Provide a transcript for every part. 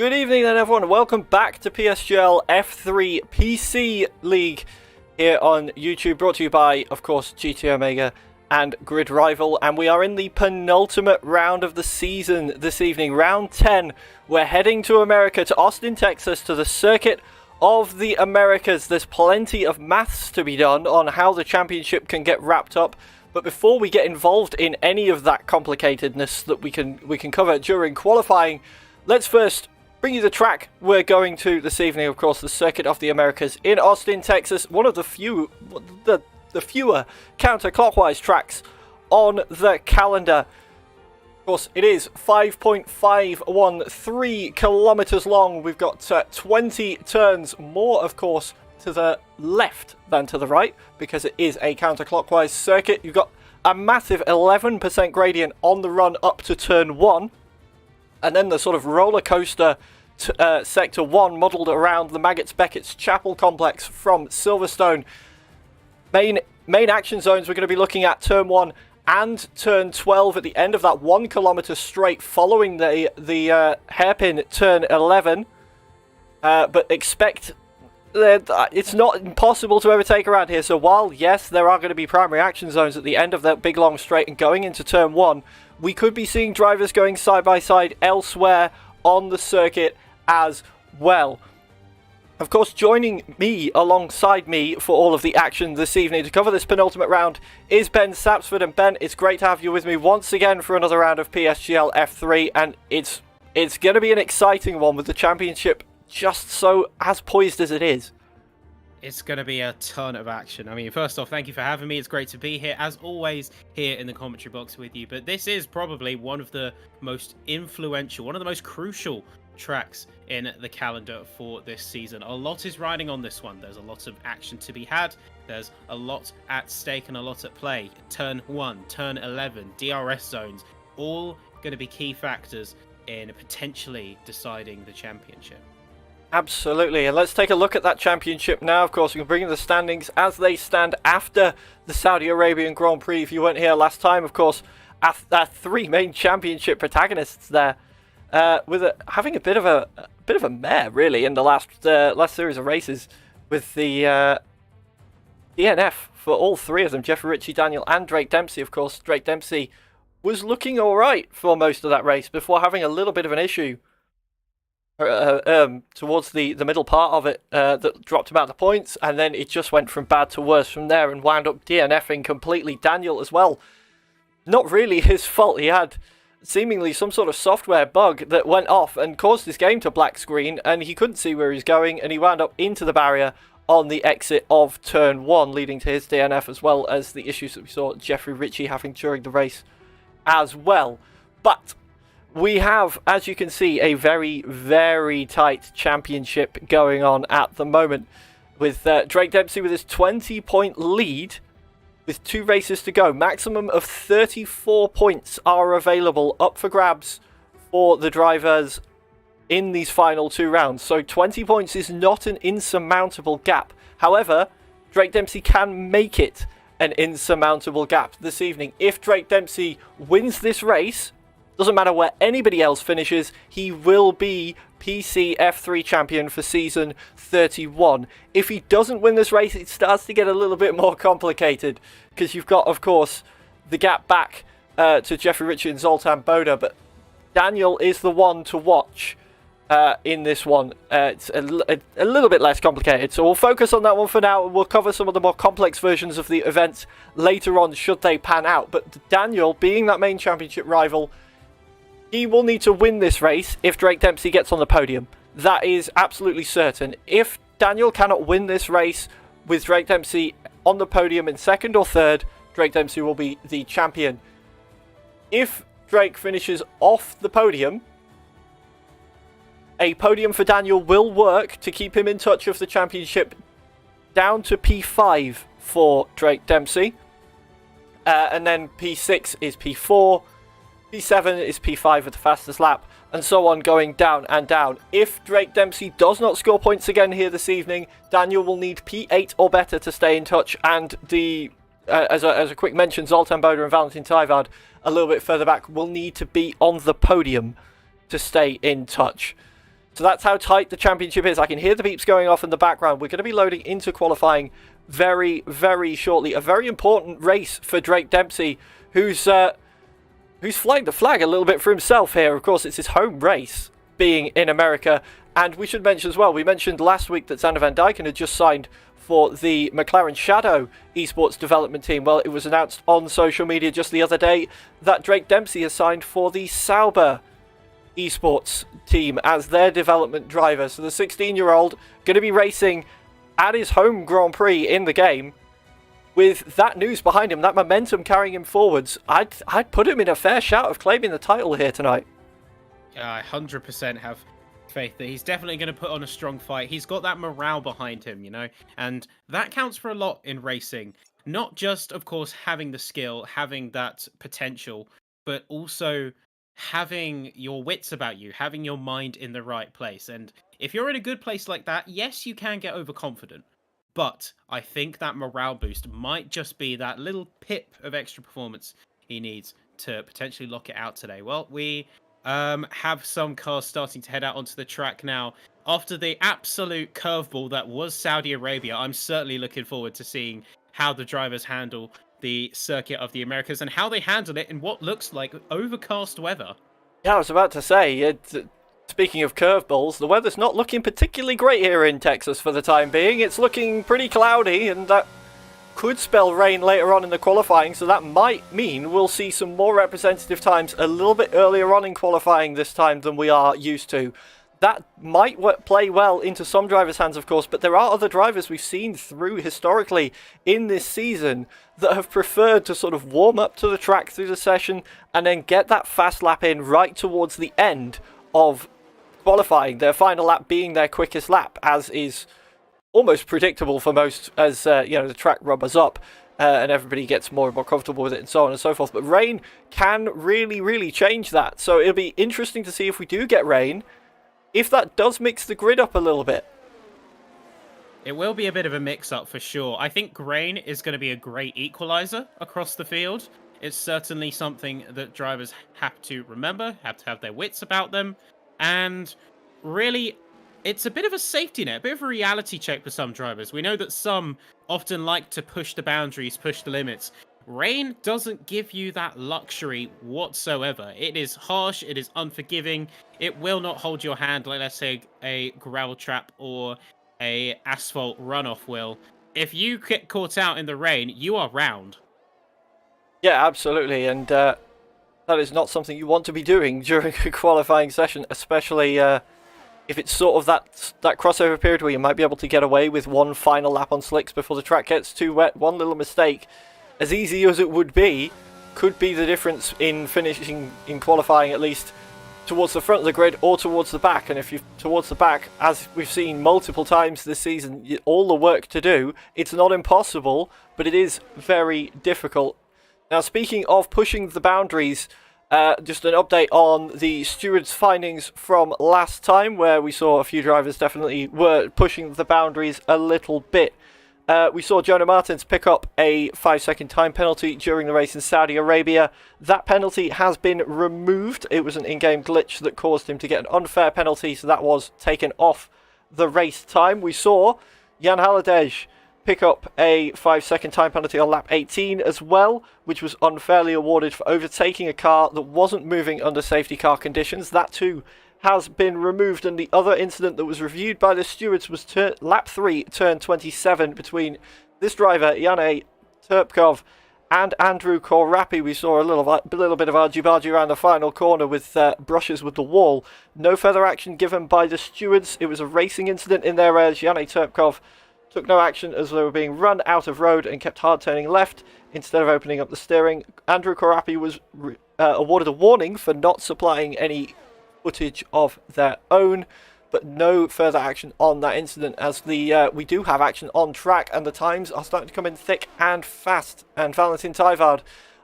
Good evening then everyone, welcome back to PSGL F3 PC League here on YouTube, brought to you by, of course, GT Omega and Grid Rival, and we are in the penultimate round of the season this evening, round 10. We're heading to America, to Austin, Texas, to the circuit of the Americas. There's plenty of maths to be done on how the championship can get wrapped up, but before we get involved in any of that complicatedness that we can cover during qualifying, let's first bring you the track we're going to this evening. Of course, the Circuit of the Americas in Austin, Texas. One of the fewer counterclockwise tracks on the calendar. Of course, it is 5.513 kilometers long. We've got 20 turns more, of course, to the left than to the right, because it is a counterclockwise circuit. You've got a massive 11% gradient on the run up to turn 1. And then the sort of roller coaster Sector 1 modelled around the Beckett's Chapel complex from Silverstone. Main action zones, we're going to be looking at Turn 1 and Turn 12 at the end of that 1 kilometre straight following the hairpin Turn 11. But expect that it's not impossible to overtake around here. So while, yes, there are going to be primary action zones at the end of that big long straight and going into Turn 1, we could be seeing drivers going side by side elsewhere on the circuit as well. Of course, joining me alongside me for all of the action this evening to cover this penultimate round is Ben Sapsford. And Ben, it's great to have you with me once again for another round of PSGL F3, and it's going to be an exciting one with the championship just so as poised as it is. It's going to be a ton of action. I mean, first off, thank you for having me. It's great to be here, as always, here in the commentary box with you. But this is probably one of the most influential, one of the most crucial tracks in the calendar for this season. A lot is riding on this one. There's a lot of action to be had. There's a lot at stake and a lot at play. Turn 1, Turn 11, DRS zones, all going to be key factors in potentially deciding the championship. Absolutely, and let's take a look at that championship now. Of course, we can bring in the standings as they stand after the Saudi Arabian Grand Prix. If you weren't here last time, of course, our three main championship protagonists there, having a bit of a mare really in the last series of races with the DNF for all three of them: Jeffrey Ritchie, Daniel, and Drake Dempsey. Of course, Drake Dempsey was looking all right for most of that race before having a little bit of an issue towards the middle part of it that dropped him out of the points, and then it just went from bad to worse from there and wound up DNFing completely. Daniel as well, not really his fault. He had seemingly some sort of software bug that went off and caused his game to black screen, and he couldn't see where he's going, and he wound up into the barrier on the exit of Turn 1, leading to his DNF, as well as the issues that we saw Jeffrey Ritchie having during the race as well. But we have, as you can see, a very, very tight championship going on at the moment, with Drake Dempsey with his 20-point lead with 2 races to go. Maximum of 34 points are available up for grabs for the drivers in these final 2 rounds. So 20 points is not an insurmountable gap. However, Drake Dempsey can make it an insurmountable gap this evening. If Drake Dempsey wins this race, doesn't matter where anybody else finishes, he will be PC F3 champion for season 31. If he doesn't win this race, it starts to get a little bit more complicated, because you've got, of course, the gap back to Jeffrey Ritchie and Zoltan Boda, but Daniel is the one to watch in this one. It's a little bit less complicated, so we'll focus on that one for now, and we'll cover some of the more complex versions of the events later on, should they pan out. But Daniel, being that main championship rival, he will need to win this race if Drake Dempsey gets on the podium. That is absolutely certain. If Daniel cannot win this race with Drake Dempsey on the podium in second or third, Drake Dempsey will be the champion. If Drake finishes off the podium, a podium for Daniel will work to keep him in touch of the championship down to P5 for Drake Dempsey. And then P6 is P4. P7 is P5 with the fastest lap, and so on, going down and down. If Drake Dempsey does not score points again here this evening, Daniel will need P8 or better to stay in touch, and as a quick mention, Zoltan Boda and Valentin Tayvard a little bit further back will need to be on the podium to stay in touch. So that's how tight the championship is. I can hear the beeps going off in the background. We're going to be loading into qualifying very, very shortly. A very important race for Drake Dempsey, who's flying the flag a little bit for himself here. Of course, it's his home race, being in America. And we should mention as well, we mentioned last week that Xander Van Dijken had just signed for the McLaren Shadow esports development team. Well, it was announced on social media just the other day that Drake Dempsey has signed for the Sauber esports team as their development driver. So the 16-year-old going to be racing at his home Grand Prix in the game. With that news behind him, that momentum carrying him forwards, I'd put him in a fair shout of claiming the title here tonight. I 100% have faith that he's definitely going to put on a strong fight. He's got that morale behind him, you know, and that counts for a lot in racing. Not just, of course, having the skill, having that potential, but also having your wits about you, having your mind in the right place. And if you're in a good place like that, yes, you can get overconfident. But I think that morale boost might just be that little pip of extra performance he needs to potentially lock it out today. Well, we have some cars starting to head out onto the track now. After the absolute curveball that was Saudi Arabia, I'm certainly looking forward to seeing how the drivers handle the circuit of the Americas and how they handle it in what looks like overcast weather. Yeah, I was about to say, speaking of curveballs, the weather's not looking particularly great here in Texas for the time being. It's looking pretty cloudy, and that could spell rain later on in the qualifying, so that might mean we'll see some more representative times a little bit earlier on in qualifying this time than we are used to. That might play well into some drivers' hands, of course, but there are other drivers we've seen through historically in this season that have preferred to sort of warm up to the track through the session and then get that fast lap in right towards the end of qualifying, their final lap being their quickest lap, as is almost predictable for most as the track rubbers up and everybody gets more and more comfortable with it and so on and so forth. But rain can really, really change that. So it'll be interesting to see if we do get rain, if that does mix the grid up a little bit. It will be a bit of a mix-up for sure. I think rain is going to be a great equalizer across the field. It's certainly something that drivers have to remember, have to have their wits about them. And really, it's a bit of a safety net, a bit of a reality check for some drivers. We know that some often like to push the boundaries, push the limits. Rain doesn't give you that luxury whatsoever. It is harsh, it is unforgiving, it will not hold your hand like, let's say, a gravel trap or a asphalt runoff will. If you get caught out in the rain, you are round. Yeah, absolutely, and that is not something you want to be doing during a qualifying session, especially if it's sort of that crossover period where you might be able to get away with one final lap on slicks before the track gets too wet. One little mistake, as easy as it would be, could be the difference in finishing in qualifying, at least towards the front of the grid or towards the back. And if you're towards the back, as we've seen multiple times this season, all the work to do, it's not impossible, but it is very difficult. Now, speaking of pushing the boundaries, just an update on the stewards' findings from last time, where we saw a few drivers definitely were pushing the boundaries a little bit. We saw Jonah Martins pick up a 5-second time penalty during the race in Saudi Arabia. That penalty has been removed. It was an in-game glitch that caused him to get an unfair penalty, so that was taken off the race time. We saw Jan Haladej pick up a 5-second time penalty on lap 18 as well, which was unfairly awarded for overtaking a car that wasn't moving under safety car conditions. That too has been removed, and the other incident that was reviewed by the stewards was lap 3, turn 27, between this driver, Jane Turpkov, and Andrew Korapi. We saw a little bit of argy-bargy around the final corner with brushes with the wall. No further action given by the stewards. It was a racing incident in there as Jane Turpkov took no action as they were being run out of road and kept hard turning left instead of opening up the steering. Andrew Korapi was awarded a warning for not supplying any footage of their own, but no further action on that incident, as we do have action on track and the times are starting to come in thick and fast. And Valentin Taivard,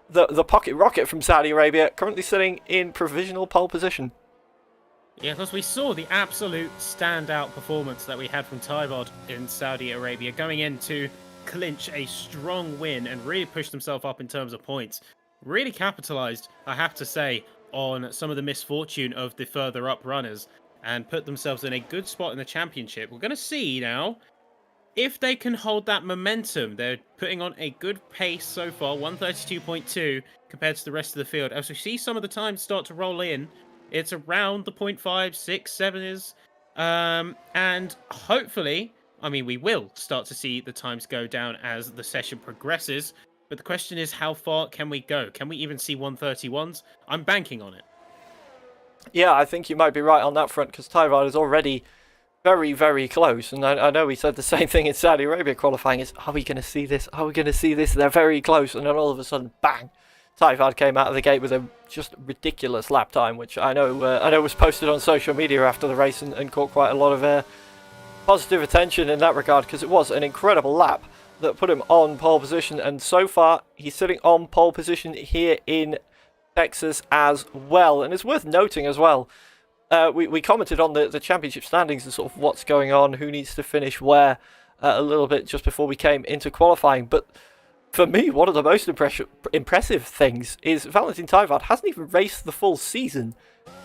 the pocket rocket from Saudi Arabia, currently sitting in provisional pole position. Yeah, because we saw the absolute standout performance that we had from Taivard in Saudi Arabia, going in to clinch a strong win and really push himself up in terms of points. Really capitalized, I have to say, on some of the misfortune of the further up runners. and put themselves in a good spot in the championship. We're going to see now if they can hold that momentum. They're putting on a good pace so far, 132.2 compared to the rest of the field. As we see some of the times start to roll in, it's around the 0.5, 6, 7 is. And hopefully, I mean, we will start to see the times go down as the session progresses. But the question is, how far can we go? Can we even see 131s? I'm banking on it. Yeah, I think you might be right on that front, because Tyvard is already very, very close. And I know we said the same thing in Saudi Arabia qualifying. Is, are we going to see this? Are we going to see this? They're very close. And then all of a sudden, bang, Tyvard came out of the gate with a just ridiculous lap time, which I know was posted on social media after the race and caught quite a lot of positive attention in that regard, because it was an incredible lap that put him on pole position. And so far, he's sitting on pole position here in Texas as well. And it's worth noting as well, we commented on the championship standings and sort of what's going on, who needs to finish where, a little bit just before we came into qualifying. But for me, one of the most impressive things is Valentin Tyvard hasn't even raced the full season,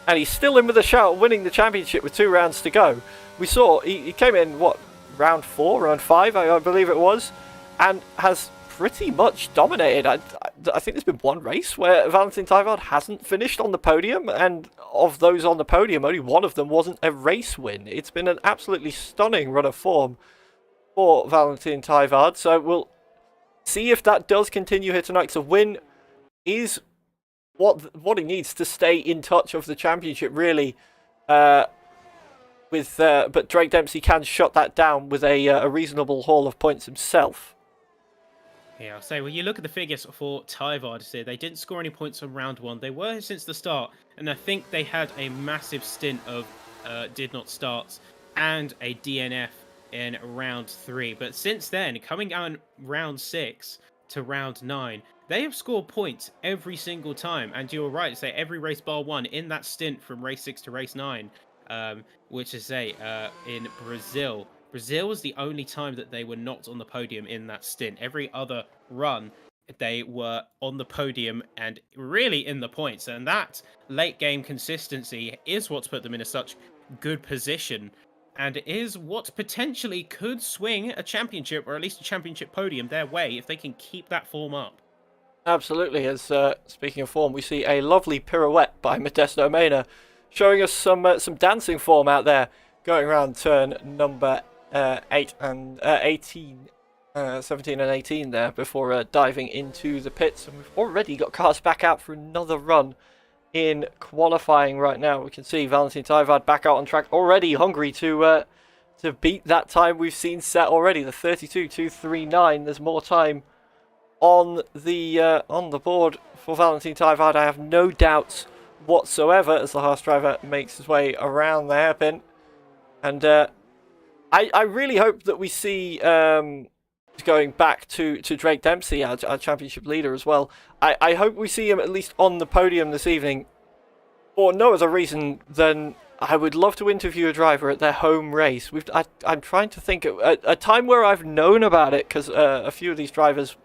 and he's still in with a shout, winning the championship with 2 rounds to go. We saw he came in, what, round 4, round 5, I believe it was, and has pretty much dominated. I think there's been one race where Valentin Tyvard hasn't finished on the podium, and of those on the podium, only one of them wasn't a race win. It's been an absolutely stunning run of form for Valentin Tyvard, so we'll see if that does continue here tonight. So win is what he needs to stay in touch of the championship, really. But Drake Dempsey can shut that down with a reasonable haul of points himself. Yeah, I'll say, when you look at the figures for Tyvard here, they didn't score any points on round 1. They were since the start, and I think they had a massive stint of did not starts and a DNF in round 3. But since then, coming down round 6 to round 9, they have scored points every single time. And you were right to say every race bar 1 in that stint from race 6 to race 9, which is in Brazil. Brazil was the only time that they were not on the podium in that stint. Every other run, they were on the podium and really in the points. And that late game consistency is what's put them in such good position, and is what potentially could swing a championship, or at least a championship podium, their way if they can keep that form up. Absolutely. As speaking of form, we see a lovely pirouette by Modesto Mena, showing us some dancing form out there, going around turn number 17 and 18 there before diving into the pits. And we've already got cars back out for another run in qualifying right now. We can see Valentin Tyvard back out on track, already hungry to beat that time we've seen set already, the 32.239. There's more time on the board for Valentin Tyvard. I have no doubts whatsoever as the Haas driver makes his way around the hairpin. And I really hope that we see, going back to Drake Dempsey, our championship leader as well, I hope we see him at least on the podium this evening, for no other reason than I would love to interview a driver at their home race. I'm trying to think of a time where I've known about it, because a few of these drivers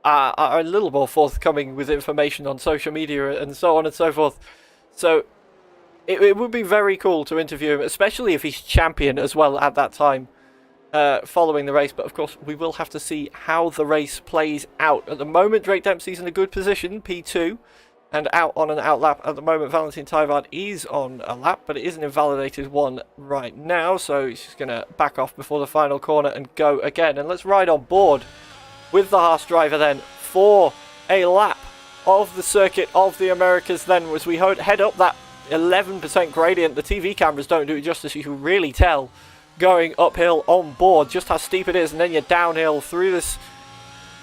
are a little more forthcoming with information on social media and so on and so forth. So it would be very cool to interview him, especially if he's champion as well at that time, following the race. But of course, we will have to see how the race plays out. At the moment, Drake Dempsey's in a good position, P2, and out on an out lap. At the moment, Valentin Tyvard is on a lap, but it is an invalidated one right now, so he's just going to back off before the final corner and go again. And let's ride on board with the Haas driver then for a lap of the circuit of the Americas then, as we head up that 11% gradient. The TV cameras don't do it justice. You can really tell going uphill on board just how steep it is, and then you're downhill through this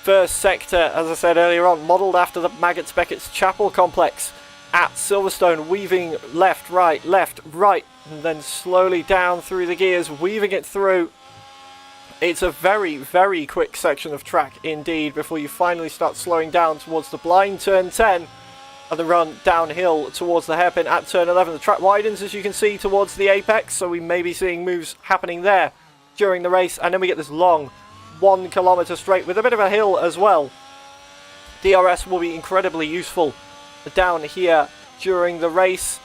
first sector, as I said earlier on, modelled after the Maggots Beckett's Chapel complex at Silverstone, weaving left, right, and then slowly down through the gears, weaving it through. It's a very, very quick section of track indeed before you finally start slowing down towards the blind turn 10 and the run downhill towards the hairpin at turn 11. The track widens, as you can see, towards the apex, so we may be seeing moves happening there during the race, and then we get this long 1 kilometre straight with a bit of a hill as well. DRS will be incredibly useful down here during the race.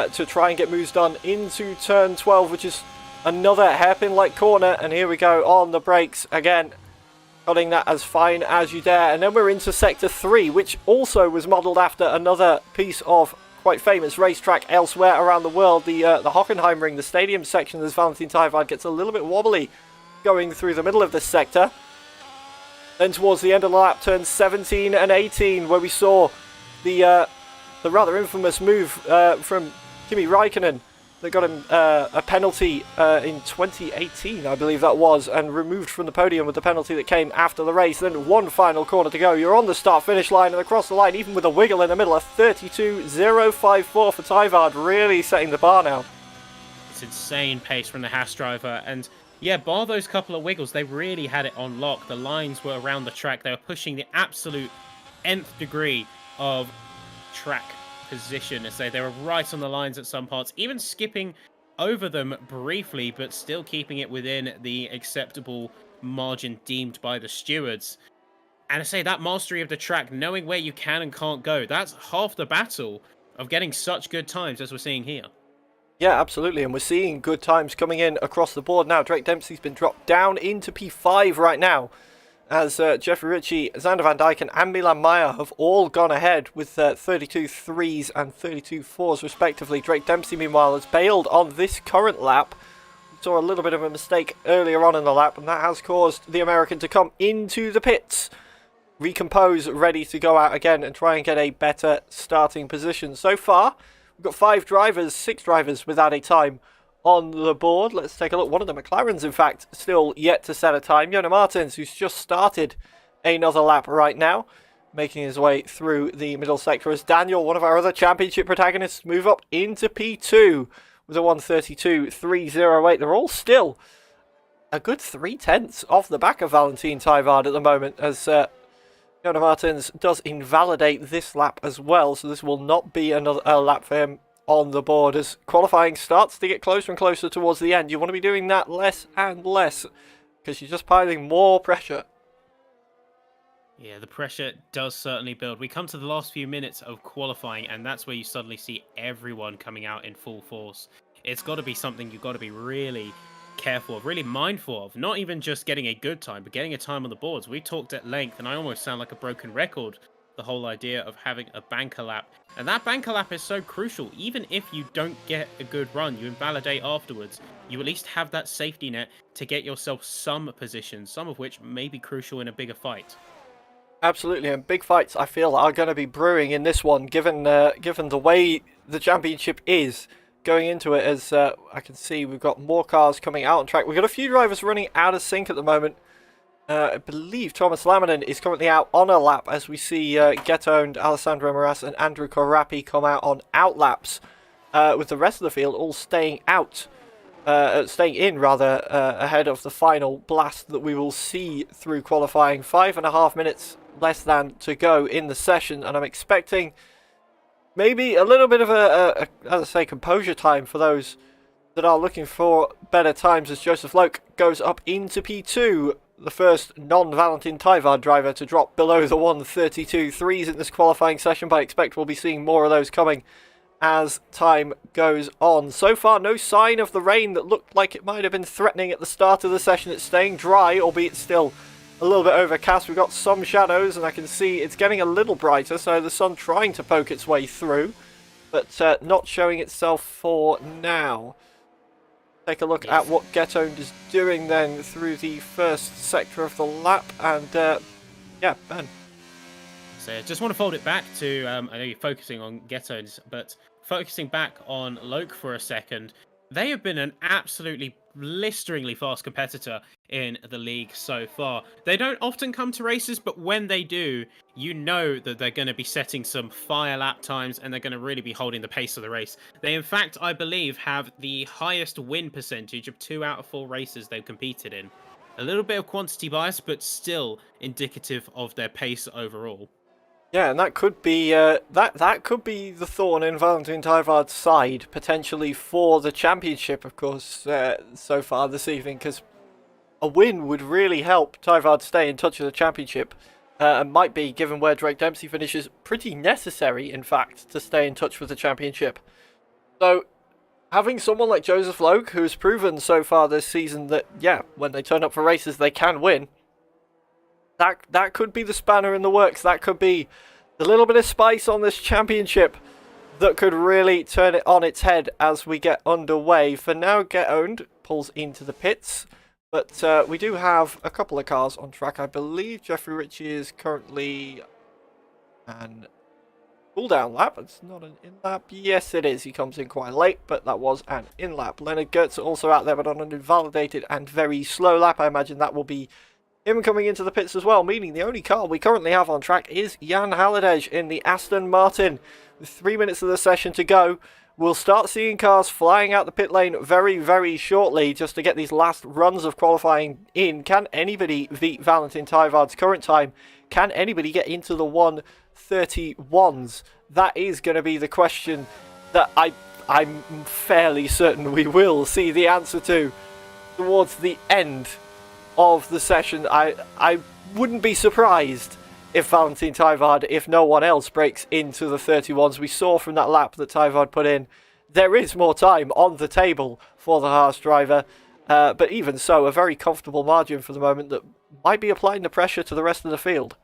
to try and get moves done into turn 12, which is another hairpin-like corner. And here we go on the brakes again, cutting that as fine as you dare. And then we're into Sector 3, which also was modelled after another piece of quite famous racetrack elsewhere around the world, the Hockenheimring, the stadium section. As Valentin Tijvaart gets a little bit wobbly going through the middle of this sector. Then towards the end of the lap, turns 17 and 18, where we saw the rather infamous move from Kimi Räikkönen that got him a penalty in 2018, I believe that was, and removed from the podium with the penalty that came after the race. Then one final corner to go. You're on the start-finish line and across the line, even with a wiggle in the middle, a 32.054 for Tijvaart, really setting the bar now. It's insane pace from the Haas driver, and yeah, bar those couple of wiggles, they really had it on lock. The lines were around the track. They were pushing the absolute nth degree of track position. As they were right on the lines at some parts, even skipping over them briefly, but still keeping it within the acceptable margin deemed by the stewards. And I say that mastery of the track, knowing where you can and can't go, that's half the battle of getting such good times as we're seeing here. Yeah, absolutely, and we're seeing good times coming in across the board now. Drake Dempsey's been dropped down into P5 right now, as Jeffrey Ritchie, Xander Van Dyken and Milan Meyer have all gone ahead with 32 threes and 32 fours respectively. Drake Dempsey, meanwhile, has bailed on this current lap. We saw a little bit of a mistake earlier on in the lap, and that has caused the American to come into the pits, recompose, ready to go out again and try and get a better starting position. So far, we've got 6 drivers without a time on the board. Let's take a look. One of the McLarens, in fact, still yet to set a time. Jonas Martins, who's just started another lap right now, making his way through the middle sector as Daniel, one of our other championship protagonists, move up into P2 with a 1:32.308. They're all still a good 3/10 off the back of Valentin Tijvaart at the moment, as Jonas Martins does invalidate this lap as well, so this will not be another lap for him on the board. As qualifying starts to get closer and closer towards the end, you want to be doing that less and less, because you're just piling more pressure. Yeah, the pressure does certainly build. We come to the last few minutes of qualifying, and that's where you suddenly see everyone coming out in full force. It's got to be something you've got to be really careful of, really mindful of. Not even just getting a good time, but getting a time on the boards. We talked at length, and I almost sound like a broken record, the whole idea of having a banker lap. And that banker lap is so crucial. Even if you don't get a good run, you invalidate afterwards, you at least have that safety net to get yourself some positions, some of which may be crucial in a bigger fight. Absolutely, and big fights, I feel, are going to be brewing in this one, given the way the championship is going into it. As I can see, we've got more cars coming out on track. We've got a few drivers running out of sync at the moment. I believe Thomas Lamminen is currently out on a lap, as we see Get-Owned, Alessandro Moras and Andrew Corapi come out on out laps, with the rest of the field all staying in ahead of the final blast that we will see through qualifying. 5.5 minutes less than to go in the session, and I'm expecting maybe a little bit of as I say, composure time for those that are looking for better times, as Joseph Loke goes up into P2, the first non-Valentin Tijvaart driver to drop below the 1:32.3s in this qualifying session, but I expect we'll be seeing more of those coming as time goes on. So far, no sign of the rain that looked like it might have been threatening at the start of the session. It's staying dry, albeit still a little bit overcast. We've got some shadows, and I can see it's getting a little brighter, so the sun trying to poke its way through, but not showing itself for now. Take a look at what Get-Owned is doing then through the first sector of the lap, and yeah, Ben. So I just want to fold it back to, I know you're focusing on Get-Owned, but focusing back on Loke for a second, they have been an absolutely blisteringly fast competitor in the league so far. They don't often come to races, but when they do, you know that they're going to be setting some fire lap times, and they're going to really be holding the pace of the race. They, in fact, I believe, have the highest win percentage of 2 out of 4 races they've competed in. A little bit of quantity bias, but still indicative of their pace overall. Yeah, and that could be that could be the thorn in Valentin Tijvaart's side, potentially, for the championship, of course, so far this evening, because a win would really help Tijvaart stay in touch with the championship, and might be, given where Drake Dempsey finishes, pretty necessary, in fact, to stay in touch with the championship. So, having someone like Joseph Loke, who's proven so far this season that, yeah, when they turn up for races, they can win, that could be the spanner in the works. That could be the little bit of spice on this championship that could really turn it on its head as we get underway. For now, Get Owned pulls into the pits, but we do have a couple of cars on track. I believe Jeffrey Ritchie is currently an cool-down lap. It's not an in-lap. Yes, it is. He comes in quite late, but that was an in-lap. Leonard Gertz also out there, but on an invalidated and very slow lap. I imagine that will be him coming into the pits as well, meaning the only car we currently have on track is Jan Halliday in the Aston Martin. With 3 minutes of the session to go, we'll start seeing cars flying out the pit lane very, very shortly just to get these last runs of qualifying in. Can anybody beat Valentin Tijvaard's current time? Can anybody get into the 1:31s? That is going to be the question that I'm fairly certain we will see the answer to towards the end of the session. I wouldn't be surprised if Valentin Tijvaard, if no one else, breaks into the 31s. We saw from that lap that Tijvaard put in, there is more time on the table for the Haas driver, but even so, a very comfortable margin for the moment that might be applying the pressure to the rest of the field.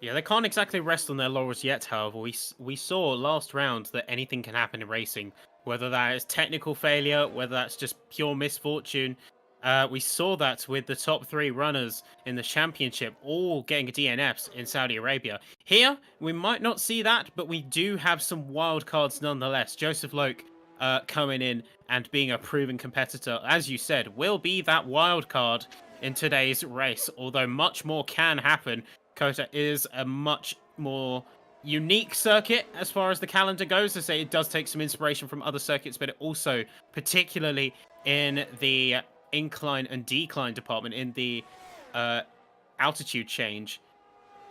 Yeah, they can't exactly rest on their laurels yet, however. We saw last round that anything can happen in racing, whether that is technical failure, whether that's just pure misfortune. We saw that with the top 3 runners in the championship all getting DNFs in Saudi Arabia. Here, we might not see that, but we do have some wild cards nonetheless. Joseph Loke coming in and being a proven competitor, as you said, will be that wild card in today's race, although much more can happen. Kota is a much more unique circuit as far as the calendar goes. I say it does take some inspiration from other circuits, but it also, particularly in the incline and decline department, in the altitude change,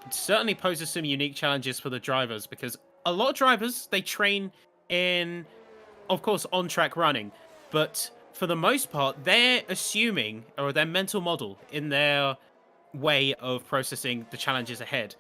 certainly poses some unique challenges for the drivers, because a lot of drivers, they train in, of course, on-track running, but for the most part, they're assuming, or their mental model in their way of processing the challenges ahead,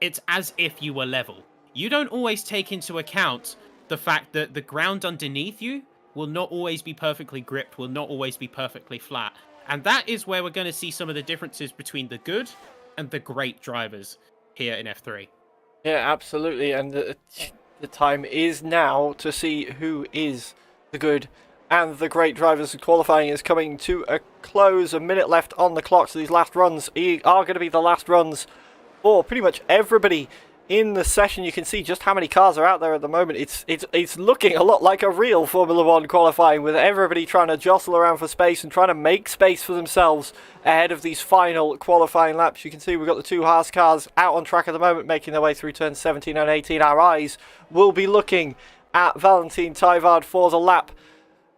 it's as if you were level. You don't always take into account the fact that the ground underneath you will not always be perfectly gripped, will not always be perfectly flat. And that is where we're going to see some of the differences between the good and the great drivers here in F3. Yeah, absolutely. And the time is now to see who is the good and the great drivers. Qualifying is coming to a close. A minute left on the clock, so these last runs are going to be the last runs for pretty much everybody in the session. You can see just how many cars are out there at the moment. It's looking a lot like a real Formula 1 qualifying, with everybody trying to jostle around for space and trying to make space for themselves ahead of these final qualifying laps. You can see we've got the 2 Haas cars out on track at the moment, making their way through turns 17 and 18. Our eyes will be looking at Valentin Tijvaard for the lap,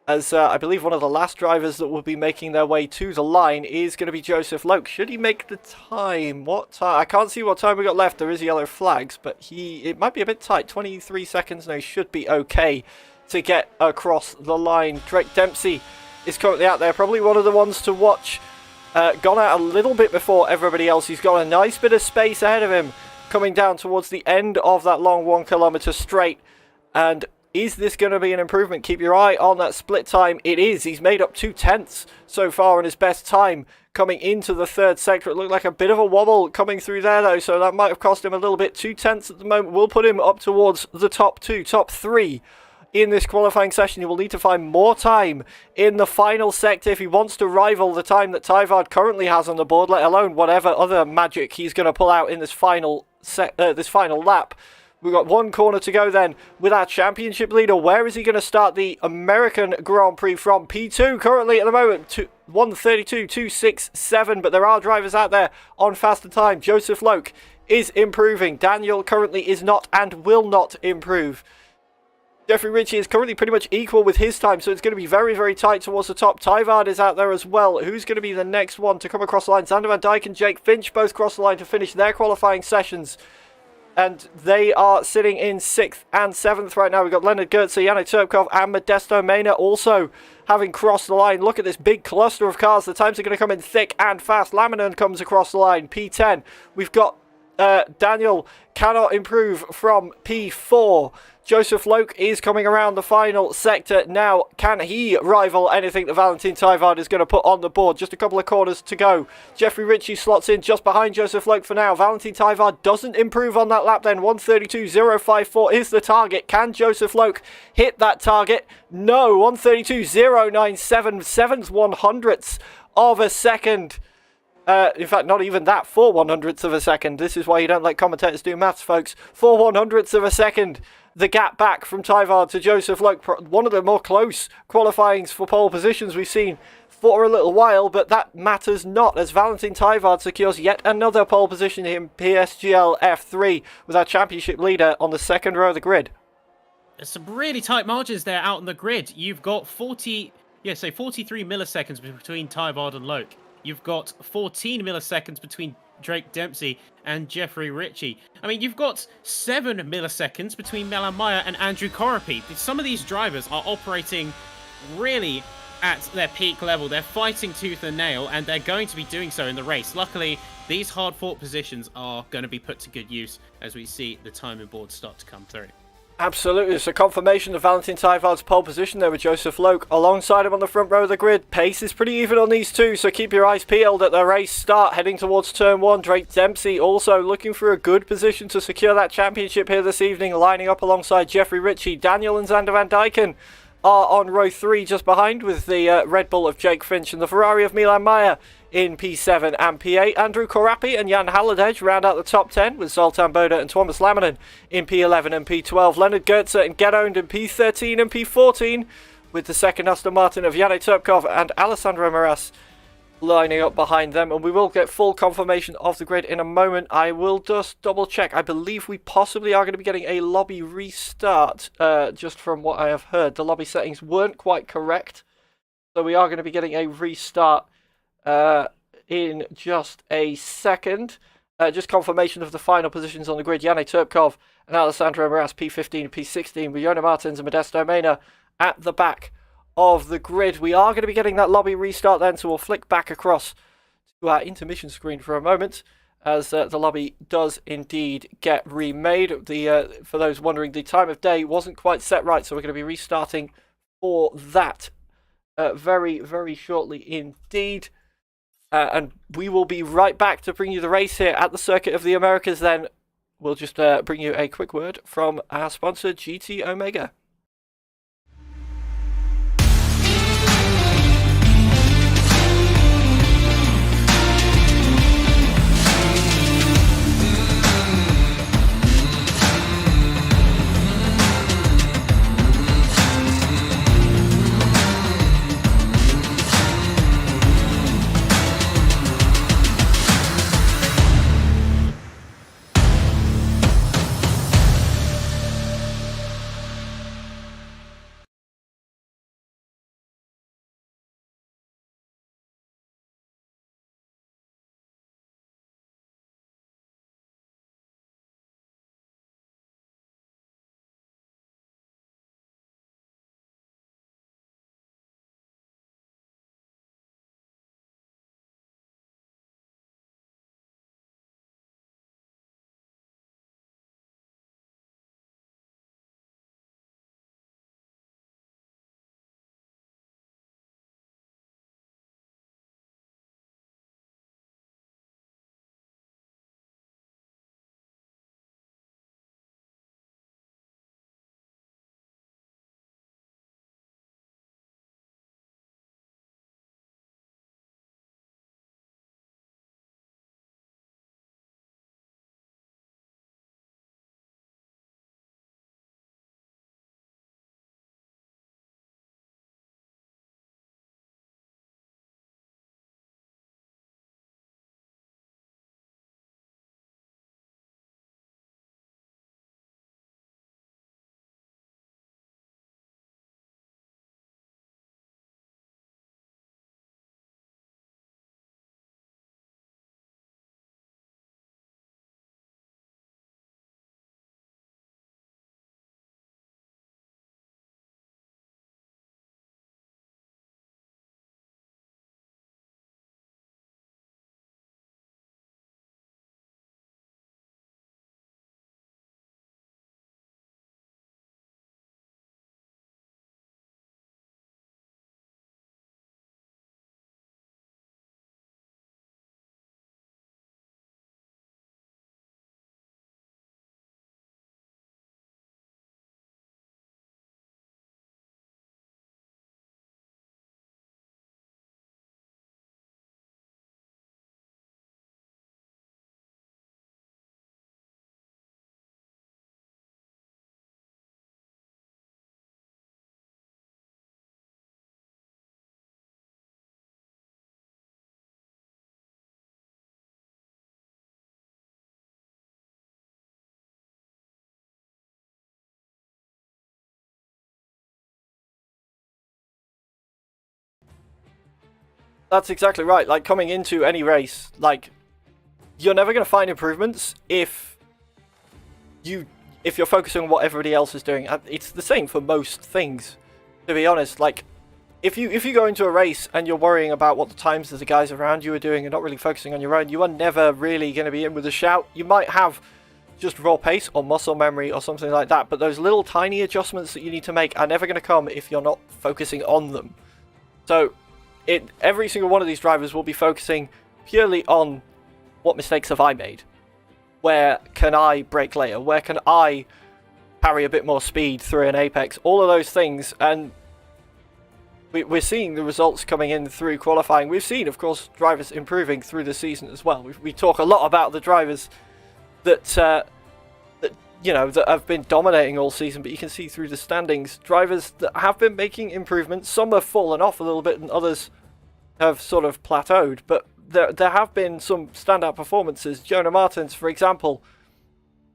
as I believe one of the last drivers that will be making their way to the line is going to be Joseph Loke. Should he make the time? What time? I can't see what time we got left. There is yellow flags, but it might be a bit tight. 23 seconds. No, he should be okay to get across the line. Drake Dempsey is currently out there. Probably one of the ones to watch. Gone out a little bit before everybody else. He's got a nice bit of space ahead of him coming down towards the end of that long 1 kilometer straight. And is this going to be an improvement? Keep your eye on that split time. It is. He's made up 2/10 so far in his best time coming into the 3rd sector. It looked like a bit of a wobble coming through there, though, so that might have cost him a little bit. 2/10 at the moment will put him up towards the top 2, top 3 in this qualifying session. He will need to find more time in the final sector if he wants to rival the time that Tijvaard currently has on the board, let alone whatever other magic he's going to pull out in this final lap. We've got 1 corner to go then with our championship leader. Where is he going to start the American Grand Prix from? P2 currently at the moment, 1:32.267, but there are drivers out there on faster time. Joseph Loke is improving. Daniel currently is not and will not improve. Jeffrey Ritchie is currently pretty much equal with his time, so it's going to be very, very tight towards the top. Tijvaard is out there as well. Who's going to be the next one to come across the line? Sander van Dijk and Jake Finch both cross the line to finish their qualifying sessions, and they are sitting in 6th and 7th right now. We've got Leonard Gertz, Yannick Turkov and Modesto Mena also having crossed the line. Look at this big cluster of cars. The times are going to come in thick and fast. Laminan comes across the line, P10. We've got Daniel cannot improve from P4. Joseph Loke is coming around the final sector now. Can he rival anything that Valentin Tyvard is going to put on the board? Just a couple of corners to go. Jeffrey Ritchie slots in just behind Joseph Loke for now. Valentin Tyvard doesn't improve on that lap then. 132.054 is the target. Can Joseph Loke hit that target? No. 132.097, 7/100ths of a second. In fact, not even that, 4/100ths of a second. This is why you don't let commentators do maths, folks. 4/100ths of a second. The gap back from Tyvard to Joseph Loke. One of the more close qualifyings for pole positions we've seen for a little while, but that matters not as Valentin Tyvard secures yet another pole position in PSGL F3 with our championship leader on the second row of the grid. There's some really tight margins there out on the grid. You've got 43 milliseconds between Tyvard and Loke. You've got 14 milliseconds between Drake Dempsey and Jeffrey Ritchie. I mean, you've got 7 milliseconds between Milan Mayer and Andrew Korapi. Some of these drivers are operating really at their peak level. They're fighting tooth and nail, and they're going to be doing so in the race. Luckily, these hard-fought positions are going to be put to good use as we see the timing board start to come through. Absolutely, it's a confirmation of Valentin Tyvard's pole position there with Joseph Loke alongside him on the front row of the grid. Pace is pretty even on these two, so keep your eyes peeled at the race start, heading towards turn 1. Drake Dempsey also looking for a good position to secure that championship here this evening, lining up alongside Jeffrey Ritchie. Daniel and Xander Van Dyken are on row 3 just behind with the Red Bull of Jake Finch and the Ferrari of Milan Mayer in P7 and P8. Andrew Korapi and Jan Halliday round out the top 10 with Zoltan Boda and Thomas Lamminen in P11 and P12. Leonard Goetze and Get Owned in P13 and P14 with the second Aston Martin of Yannick Turpkov and Alessandro Moras lining up behind them. And we will get full confirmation of the grid in a moment. I will just double check. I believe we possibly are going to be getting a lobby restart just from what I have heard. The lobby settings weren't quite correct, so we are going to be getting a restart in just a second. Just confirmation of the final positions on the grid. Yannick Turpkov and Alessandro Moras P15 and P16 with Jona Martins and Modesto Mena at the back of the grid. We are going to be getting that lobby restart then, so we'll flick back across to our intermission screen for a moment as the lobby does indeed get remade. For those wondering, the time of day wasn't quite set right, so we're going to be restarting for that very, very shortly indeed. And we will be right back to bring you the race here at the Circuit of the Americas then. We'll just bring you a quick word from our sponsor, GT Omega. That's exactly right. Like, coming into any race, like, you're never going to find improvements if you're focusing on what everybody else is doing. It's the same for most things, to be honest. Like, if you go into a race and you're worrying about what the times of the guys around you are doing and not really focusing on your own, you are never really going to be in with a shout. You might have just raw pace or muscle memory or something like that, but those little tiny adjustments that you need to make are never going to come if you're not focusing on them. So every single one of these drivers will be focusing purely on what mistakes have I made? Where can I brake later? Where can I carry a bit more speed through an apex? All of those things, and we're seeing the results coming in through qualifying. We've seen, of course, drivers improving through the season as well. We talk a lot about the drivers that have been dominating all season, but you can see through the standings, drivers that have been making improvements. Some have fallen off a little bit, and others have sort of plateaued. But there have been some standout performances. Jonah Martins, for example.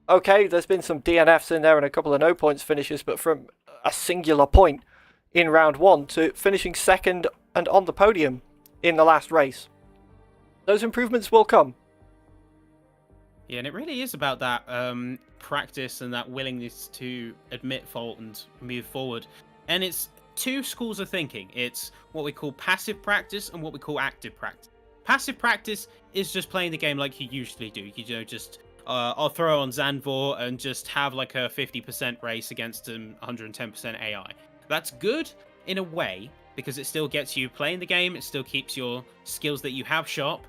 Okay, there's been some DNFs in there and a couple of no points finishes, but from a singular point in round 1 to finishing second and on the podium in the last race, those improvements will come. Yeah, and it really is about that practice and that willingness to admit fault and move forward. And it's two schools of thinking. It's what we call passive practice and what we call active practice. Passive practice is just playing the game like you usually do. Just I'll throw on Zanvor and just have like a 50% race against 110% AI. That's good in a way because it still gets you playing the game. It still keeps your skills that you have sharp.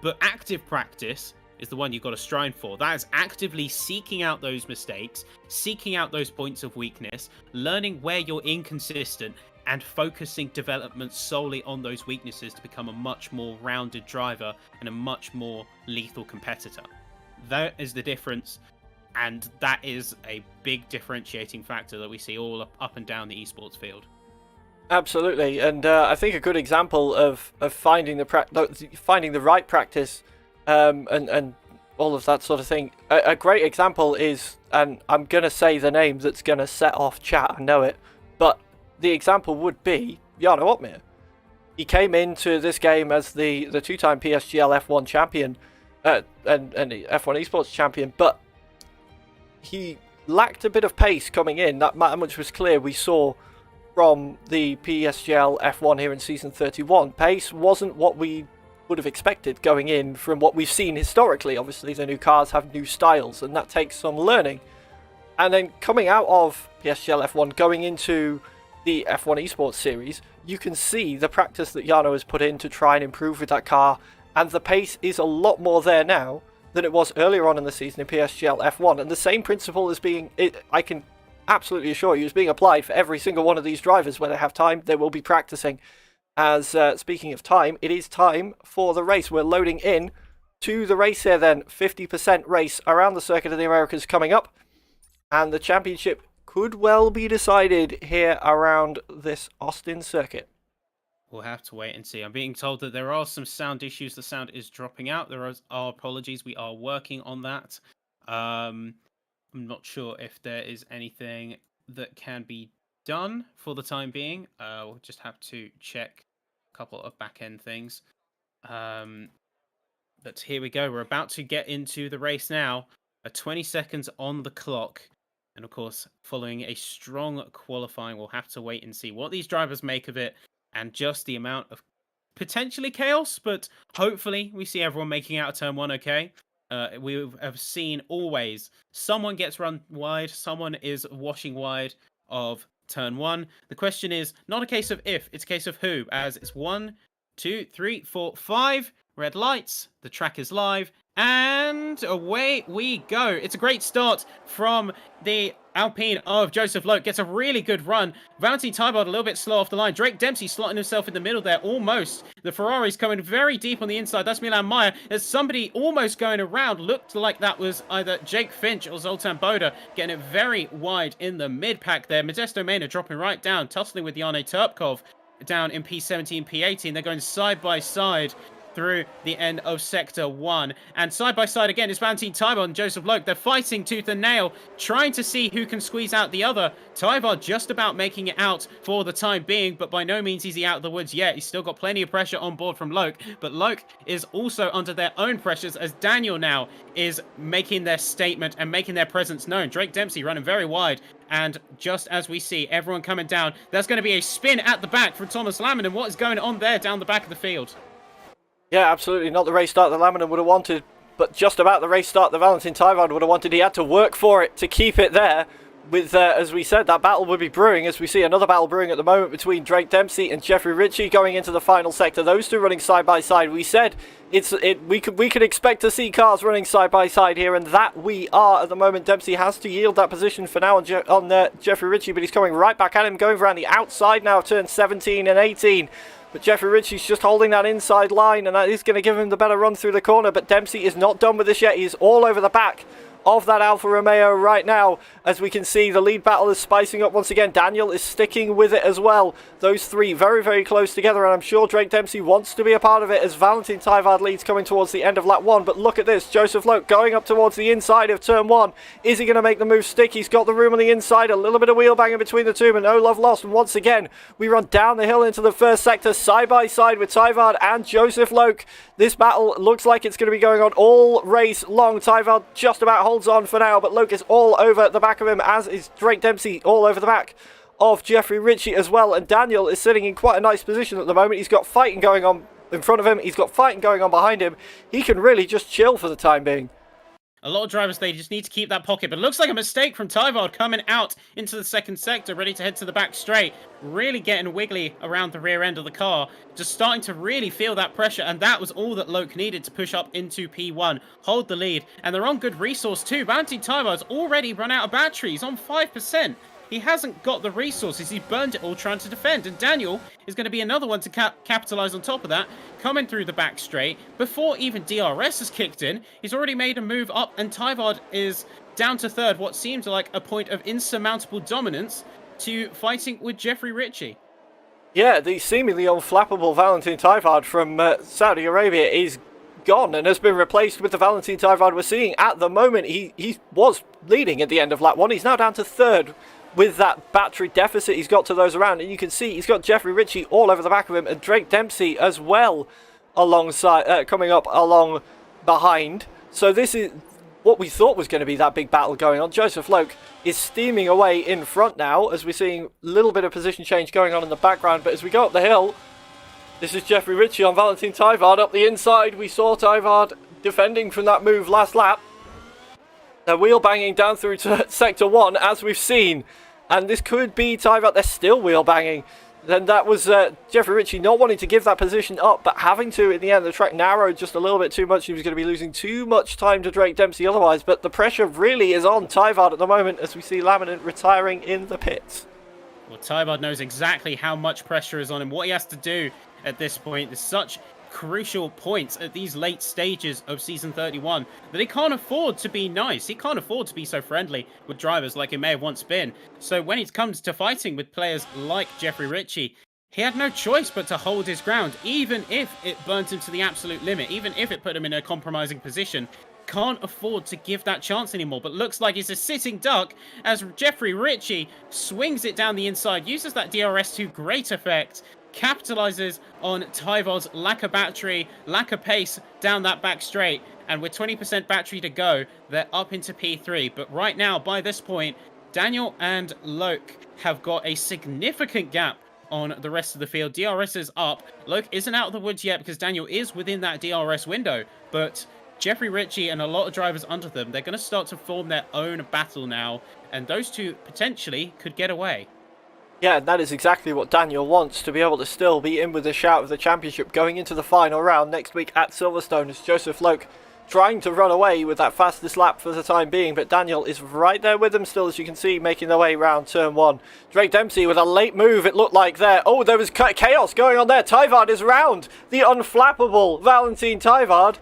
But active practice is the one you've got to strive for. That is actively seeking out those mistakes, seeking out those points of weakness, learning where you're inconsistent, and focusing development solely on those weaknesses to become a much more rounded driver and a much more lethal competitor. That is the difference, and that is a big differentiating factor that we see all up and down the esports field. Absolutely, and I think a good example of finding the right practice and all of that sort of thing. A great example is, and I'm going to say the name that's going to set off chat, I know it, but the example would be Jarno Opmeer. He came into this game as the two-time PSGL F1 champion and F1 esports champion, but he lacked a bit of pace coming in. That much was clear. We saw from the PSGL F1 here in season 31. Pace wasn't what we would have expected going in from what we've seen historically. Obviously, the new cars have new styles, and that takes some learning. And then coming out of PSGL F1, going into the F1 esports series, you can see the practice that Jarno has put in to try and improve with that car, and the pace is a lot more there now than it was earlier on in the season in PSGL F1. And the same principle is I can absolutely assure you, is being applied for every single one of these drivers. When they have time, they will be practicing. As speaking of time, it is time for the race. We're loading in to the race here then. 50% race around the Circuit of the Americas coming up, and the championship could well be decided here around this Austin circuit. We'll have to wait and see. I'm being told that there are some sound issues. The sound is dropping out. There are apologies. We are working on that. I'm not sure if there is anything that can be done for the time being. We'll just have to check a couple of back-end things. But here we go. We're about to get into the race now. 20 seconds on the clock. And of course, following a strong qualifying, we'll have to wait and see what these drivers make of it and just the amount of potentially chaos, but hopefully we see everyone making out of turn 1 okay. We have seen always someone gets run wide, someone is washing wide of turn 1. The question is not a case of if, it's a case of who, as it's 1, 2, 3, 4, 5 red lights, the track is live, and away we go. It's a great start from the Alpine of Joseph Loke. Gets a really good run. Valentin Tybard a little bit slow off the line. Drake Dempsey slotting himself in the middle there, almost. The Ferrari's coming very deep on the inside. That's Milan Meyer. There's somebody almost going around. Looked like that was either Jake Finch or Zoltan Boda, getting it very wide in the mid-pack there. Modesto Mena dropping right down, tussling with Yane Turpkov down in P17, P18. They're going side by side. through the end of Sector 1. And side by side again is Valentine Tyvard and Joseph Loke. They're fighting tooth and nail, trying to see who can squeeze out the other. Tyvard just about making it out for the time being, but by no means is he out of the woods yet. He's still got plenty of pressure on board from Loke, but Loke is also under their own pressures as Daniel now is making their statement and making their presence known. Drake Dempsey running very wide, and just as we see everyone coming down, there's going to be a spin at the back from Thomas Lammen. And what is going on there down the back of the field? Yeah, absolutely not the race start that Lammen would have wanted, but just about the race start that Valentine Tyvard would have wanted. He had to work for it to keep it there. With, as we said, that battle would be brewing, as we see another battle brewing at the moment between Drake Dempsey and Jeffrey Ritchie going into the final sector. Those two running side by side. We said we could expect to see cars running side by side here, and that we are at the moment. Dempsey has to yield that position for now on Jeffrey Ritchie, but he's coming right back at him, going around the outside now of turns 17 and 18. But Jeffrey Ritchie's just holding that inside line, and that is going to give him the better run through the corner. But Dempsey is not done with this yet. He's all over the back of that Alfa Romeo right now. As we can see, the lead battle is spicing up once again. Daniel is sticking with it as well. Those three very, very close together, and I'm sure Drake Dempsey wants to be a part of it as Valentine Tyvard leads coming towards the end of lap 1. But look at this, Joseph Loke going up towards the inside of turn 1. Is he going to make the move stick? He's got the room on the inside, a little bit of wheel banging between the two, but no love lost. And once again, we run down the hill into the first sector, side by side with Tyvard and Joseph Loke. This battle looks like it's going to be going on all race long. Tyvard just about holds on for now, but Loke is all over the back of him, as is Drake Dempsey all over the back of Jeffrey Ritchie as well. And Daniel is sitting in quite a nice position at the moment. He's got fighting going on in front of him. He's got fighting going on behind him. He can really just chill for the time being. A lot of drivers, they just need to keep that pocket, but it looks like a mistake from Tyvard coming out into the second sector, ready to head to the back straight, really getting wiggly around the rear end of the car, just starting to really feel that pressure, and that was all that Loke needed to push up into P1, hold the lead, and they're on good resource too. Valentine Tyvard's already run out of batteries, on 5%. He hasn't got the resources. He burned it all trying to defend. And Daniel is going to be another one to capitalize on top of that. Coming through the back straight. Before even DRS has kicked in, he's already made a move up. And Tyvard is down to third. What seems like a point of insurmountable dominance to fighting with Jeffrey Ritchie. Yeah, the seemingly unflappable Valentine Tyvard from Saudi Arabia is gone and has been replaced with the Valentine Tyvard we're seeing at the moment. He was leading at the end of lap 1. He's now down to third, with that battery deficit he's got to those around. And you can see he's got Jeffrey Ritchie all over the back of him, and Drake Dempsey as well alongside, coming up along behind. So this is what we thought was going to be that big battle going on. Joseph Loke is steaming away in front now, as we're seeing a little bit of position change going on in the background. But as we go up the hill, this is Jeffrey Ritchie on Valentine Tyvard up the inside. We saw Tyvard defending from that move last lap. They're wheel banging down through to Sector 1, as we've seen. And this could be Tyvard. They're still wheel banging. Then that was Jeffrey Ritchie not wanting to give that position up, but having to in the end. The track narrowed just a little bit too much. He was going to be losing too much time to Drake Dempsey otherwise. But the pressure really is on Tyvard at the moment, as we see Laminate retiring in the pits. Well, Tyvard knows exactly how much pressure is on him, what he has to do at this point. There's such crucial points at these late stages of season 31 that he can't afford to be nice. He can't afford to be so friendly with drivers like he may have once been. So when it comes to fighting with players like Jeffrey Ritchie, he had no choice but to hold his ground, even if it burnt him to the absolute limit, even if it put him in a compromising position. Can't afford to give that chance anymore, but looks like he's a sitting duck as Jeffrey Ritchie swings it down the inside, uses that DRS to great effect, capitalizes on Tyvard's lack of battery, lack of pace down that back straight, and with 20% battery to go, they're up into P3. But right now, by this point, Daniel and Loke have got a significant gap on the rest of the field. DRS is up. Loke isn't out of the woods yet because Daniel is within that DRS window, but Jeffrey Ritchie and a lot of drivers under them, they're going to start to form their own battle now, and those two potentially could get away. Yeah, and that is exactly what Daniel wants, to be able to still be in with a shout of the championship going into the final round next week at Silverstone, as Joseph Loke trying to run away with that fastest lap for the time being, but Daniel is right there with them still, as you can see, making their way around turn 1. Drake Dempsey with a late move, it looked like there. Oh, there was chaos going on there. Tyvard is round the unflappable Valentin Tyvard.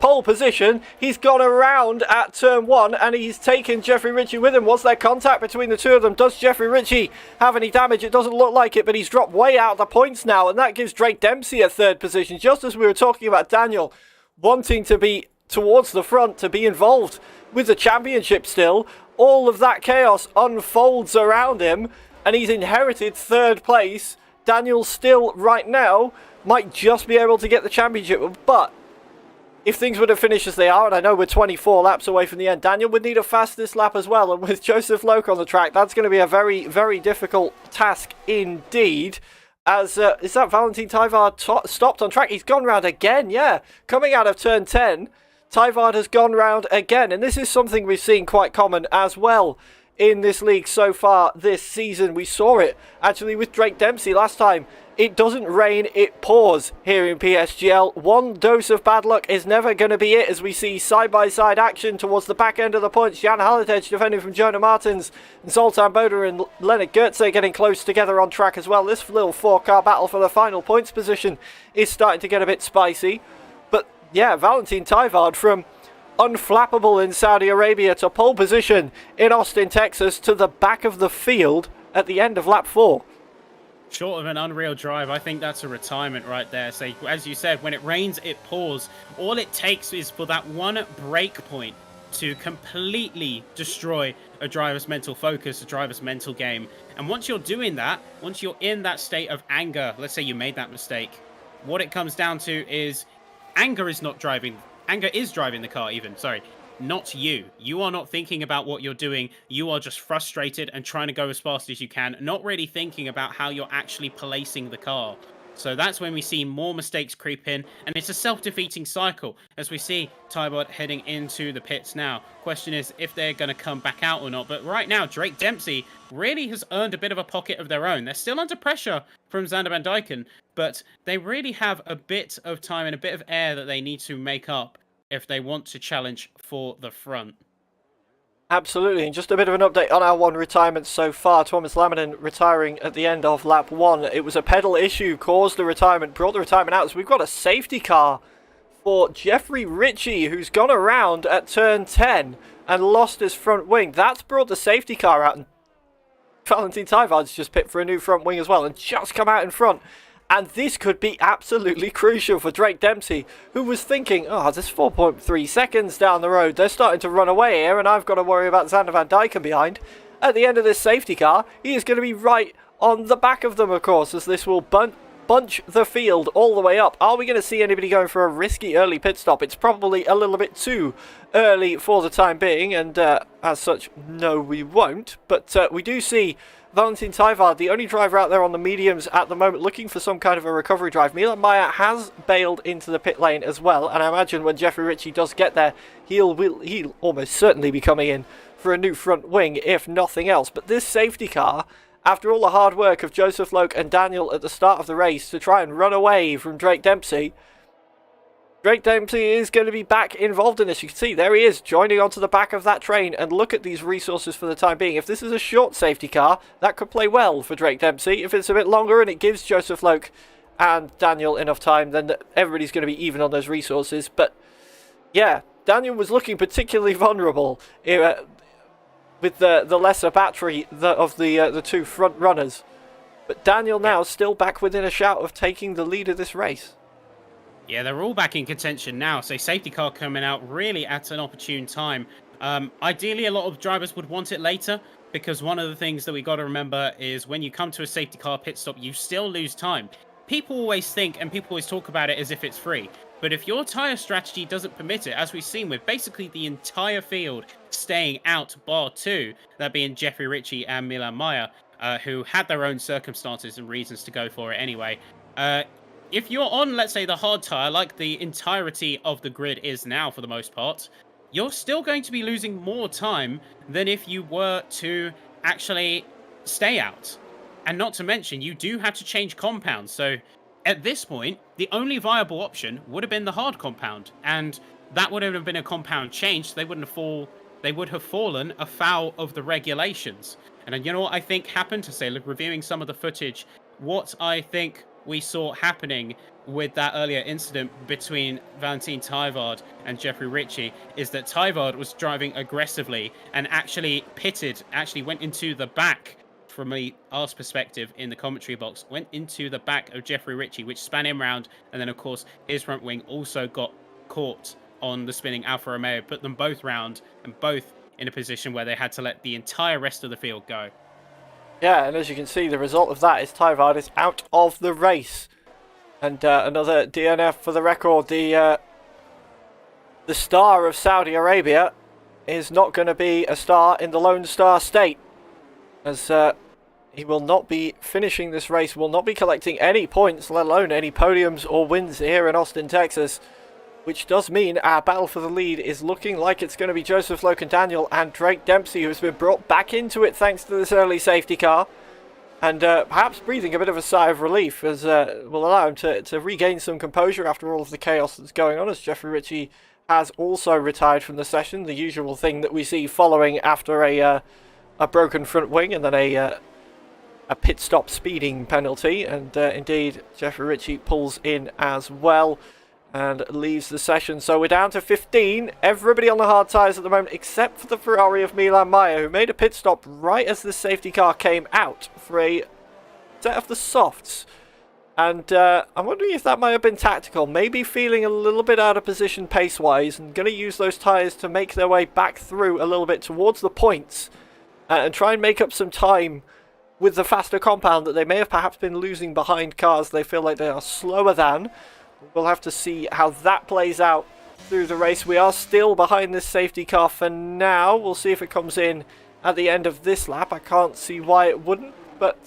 Pole position, he's gone around at turn 1 and he's taken Jeffrey Ritchie with him. Was there contact between the two of them? Does Jeffrey Ritchie have any damage? It doesn't look like it, but he's dropped way out of the points now, and that gives Drake Dempsey a 3rd position, just as we were talking about Daniel wanting to be towards the front, to be involved with the championship still. All of that chaos unfolds around him and he's inherited 3rd place. Daniel still right now might just be able to get the championship, but if things were to finish as they are, and I know we're 24 laps away from the end, Daniel would need a fastest lap as well. And with Joseph Loke on the track, that's going to be a very, very difficult task indeed. As, is that Valentin Tyvard stopped on track? He's gone round again, yeah. Coming out of turn 10, Tyvard has gone round again. And this is something we've seen quite common as well in this league so far this season. We saw it actually with Drake Dempsey last time. It doesn't rain, it pours here in PSGL. One dose of bad luck is never going to be it, as we see side-by-side action towards the back end of the points. Jan Haladej defending from Jonah Martins, and Zoltan Boda and Leonard Goetze getting close together on track as well. This little 4-car battle for the final points position is starting to get a bit spicy. But yeah, Valentin Tyvard from unflappable in Saudi Arabia to pole position in Austin, Texas, to the back of the field at the end of lap 4. Short of an unreal drive, I think that's a retirement right there. So, as you said, when it rains, it pours. All it takes is for that one break point to completely destroy a driver's mental focus, a driver's mental game. And once you're doing that, once you're in that state of anger, let's say you made that mistake, what it comes down to is anger is driving the car even, sorry. Not you. You are not thinking about what you're doing. You are just frustrated and trying to go as fast as you can, not really thinking about how you're actually placing the car. So that's when we see more mistakes creep in, and it's a self-defeating cycle, as we see Tyvard heading into the pits now. Question is if they're going to come back out or not, but right now Drake Dempsey really has earned a bit of a pocket of their own. They're still under pressure from Xander Van Dyken, but they really have a bit of time and a bit of air that they need to make up if they want to challenge for the front. Absolutely, and just a bit of an update on our 1 retirement so far. Thomas Laminen retiring at the end of lap 1. It was a pedal issue, caused the retirement, brought the retirement out. So we've got a safety car for Jeffrey Ritchie, who's gone around at turn 10 and lost his front wing. That's brought the safety car out, and Valentin Tyvard's just picked for a new front wing as well, and just come out in front. And this could be absolutely crucial for Drake Dempsey, who was thinking, oh, there's 4.3 seconds down the road. They're starting to run away here, and I've got to worry about Xander Van Dyken behind. At the end of this safety car, he is going to be right on the back of them, of course, as this will bunch the field all the way up. Are we going to see anybody going for a risky early pit stop? It's probably a little bit too early for the time being, and as such, no, we won't. But we do see Valentin Tyvard, the only driver out there on the mediums at the moment, looking for some kind of a recovery drive. Milan Mayer has bailed into the pit lane as well, and I imagine when Jeffrey Ritchie does get there, he'll almost certainly be coming in for a new front wing, if nothing else. But this safety car, after all the hard work of Joseph Loke and Daniel at the start of the race to try and run away from Drake Dempsey, Drake Dempsey is going to be back involved in this. You can see there he is joining onto the back of that train, and look at these resources for the time being. If this is a short safety car, that could play well for Drake Dempsey. If it's a bit longer and it gives Joseph Loke and Daniel enough time, then everybody's going to be even on those resources. But yeah, Daniel was looking particularly vulnerable with the lesser battery of the two front runners. But Daniel now still back within a shout of taking the lead of this race. Yeah, they're all back in contention now, so safety car coming out really at an opportune time. Ideally, a lot of drivers would want it later, because one of the things that we got to remember is when you come to a safety car pit stop, you still lose time. People always think, and people always talk about it as if it's free, but if your tyre strategy doesn't permit it, as we've seen with basically the entire field staying out bar 2, that being Jeffrey Ritchie and Milan Mayer, who had their own circumstances and reasons to go for it anyway, if you're on, let's say, the hard tyre, like the entirety of the grid is now for the most part, you're still going to be losing more time than if you were to actually stay out. And not to mention, you do have to change compounds. So at this point, the only viable option would have been the hard compound. And that would have been a compound change. They would have fallen afoul of the regulations. And then, you know what I think happened? To say, look, reviewing some of the footage, what I think we saw happening with that earlier incident between Valentin Tyvard and Jeffrey Ritchie is that Tyvard was driving aggressively and actually went into the back, from our perspective in the commentary box, went into the back of Jeffrey Ritchie, which span him round, and then of course his front wing also got caught on the spinning Alfa Romeo, put them both round and both in a position where they had to let the entire rest of the field go. Yeah, and as you can see, the result of that is Tyvard is out of the race. And another DNF for the record. The star of Saudi Arabia is not going to be a star in the Lone Star State, as he will not be finishing this race, will not be collecting any points, let alone any podiums or wins here in Austin, Texas. Which does mean our battle for the lead is looking like it's going to be Joseph Loken Daniel and Drake Dempsey, who has been brought back into it thanks to this early safety car. And perhaps breathing a bit of a sigh of relief, as will allow him to regain some composure after all of the chaos that's going on, as Jeffrey Ritchie has also retired from the session. The usual thing that we see following after a broken front wing and then a pit stop speeding penalty. And indeed, Jeffrey Ritchie pulls in as well and leaves the session. So we're down to 15. Everybody on the hard tyres at the moment, except for the Ferrari of Milan Mayer, who made a pit stop right as the safety car came out for a set of the softs. And I'm wondering if that might have been tactical. Maybe feeling a little bit out of position pace-wise and going to use those tyres to make their way back through a little bit towards the points and try and make up some time with the faster compound that they may have perhaps been losing behind cars they feel like they are slower than. We'll have to see how that plays out through the race. We are still behind this safety car for now. We'll see if it comes in at the end of this lap. I can't see why it wouldn't, but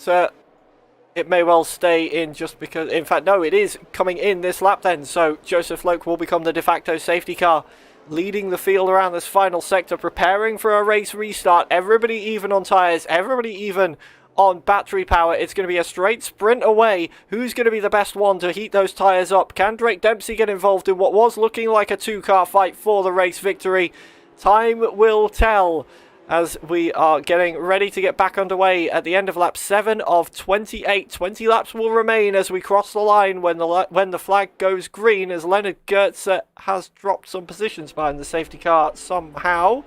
it may well stay in just because... In fact, no, it is coming in this lap then. So Joseph Loke will become the de facto safety car, leading the field around this final sector, preparing for a race restart. Everybody even on tyres, everybody even on battery power. It's going to be a straight sprint away. Who's going to be the best one to heat those tyres up? Can Drake Dempsey get involved in what was looking like a two-car fight for the race victory? Time will tell as we are getting ready to get back underway at the end of lap 7 of 28. 20 laps will remain as we cross the line when the flag goes green, as Leonard Goetze has dropped some positions behind the safety car somehow.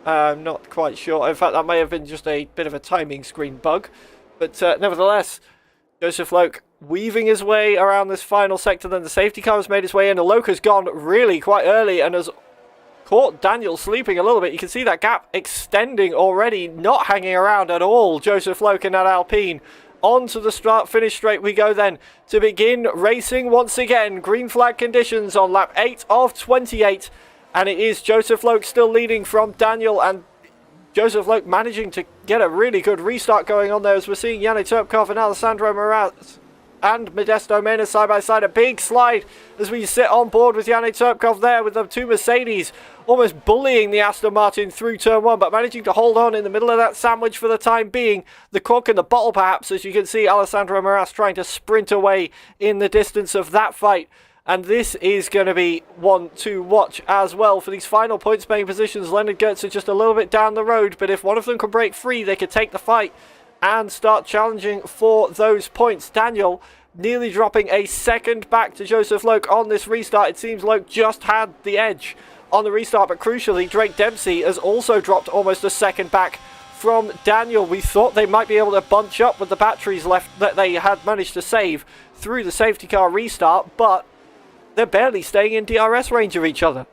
I'm not quite sure. In fact, that may have been just a bit of a timing screen bug. But nevertheless, Joseph Loke weaving his way around this final sector. Then the safety car has made its way in. And Loke has gone really quite early and has caught Daniel sleeping a little bit. You can see that gap extending already, not hanging around at all. Joseph Loke in that Alpine. On to the start-finish straight we go then to begin racing once again. Green flag conditions on lap 8 of 28. And it is Joseph Loke still leading from Daniel, and Joseph Loke managing to get a really good restart going on there, as we're seeing Yannick Turpkov and Alessandro Moraz and Modesto Mena side by side. A big slide as we sit on board with Yannick Turpkov there with the two Mercedes almost bullying the Aston Martin through turn 1, but managing to hold on in the middle of that sandwich for the time being. The cork in the bottle perhaps, as you can see Alessandro Moraz trying to sprint away in the distance of that fight. And this is going to be one to watch as well for these final points paying positions. Leonard Goetze just a little bit down the road, but if one of them can break free, they could take the fight and start challenging for those points. Daniel nearly dropping a second back to Joseph Loke on this restart. It seems Loke just had the edge on the restart, but crucially, Drake Dempsey has also dropped almost a second back from Daniel. We thought they might be able to bunch up with the batteries left that they had managed to save through the safety car restart, but they're barely staying in DRS range of each other.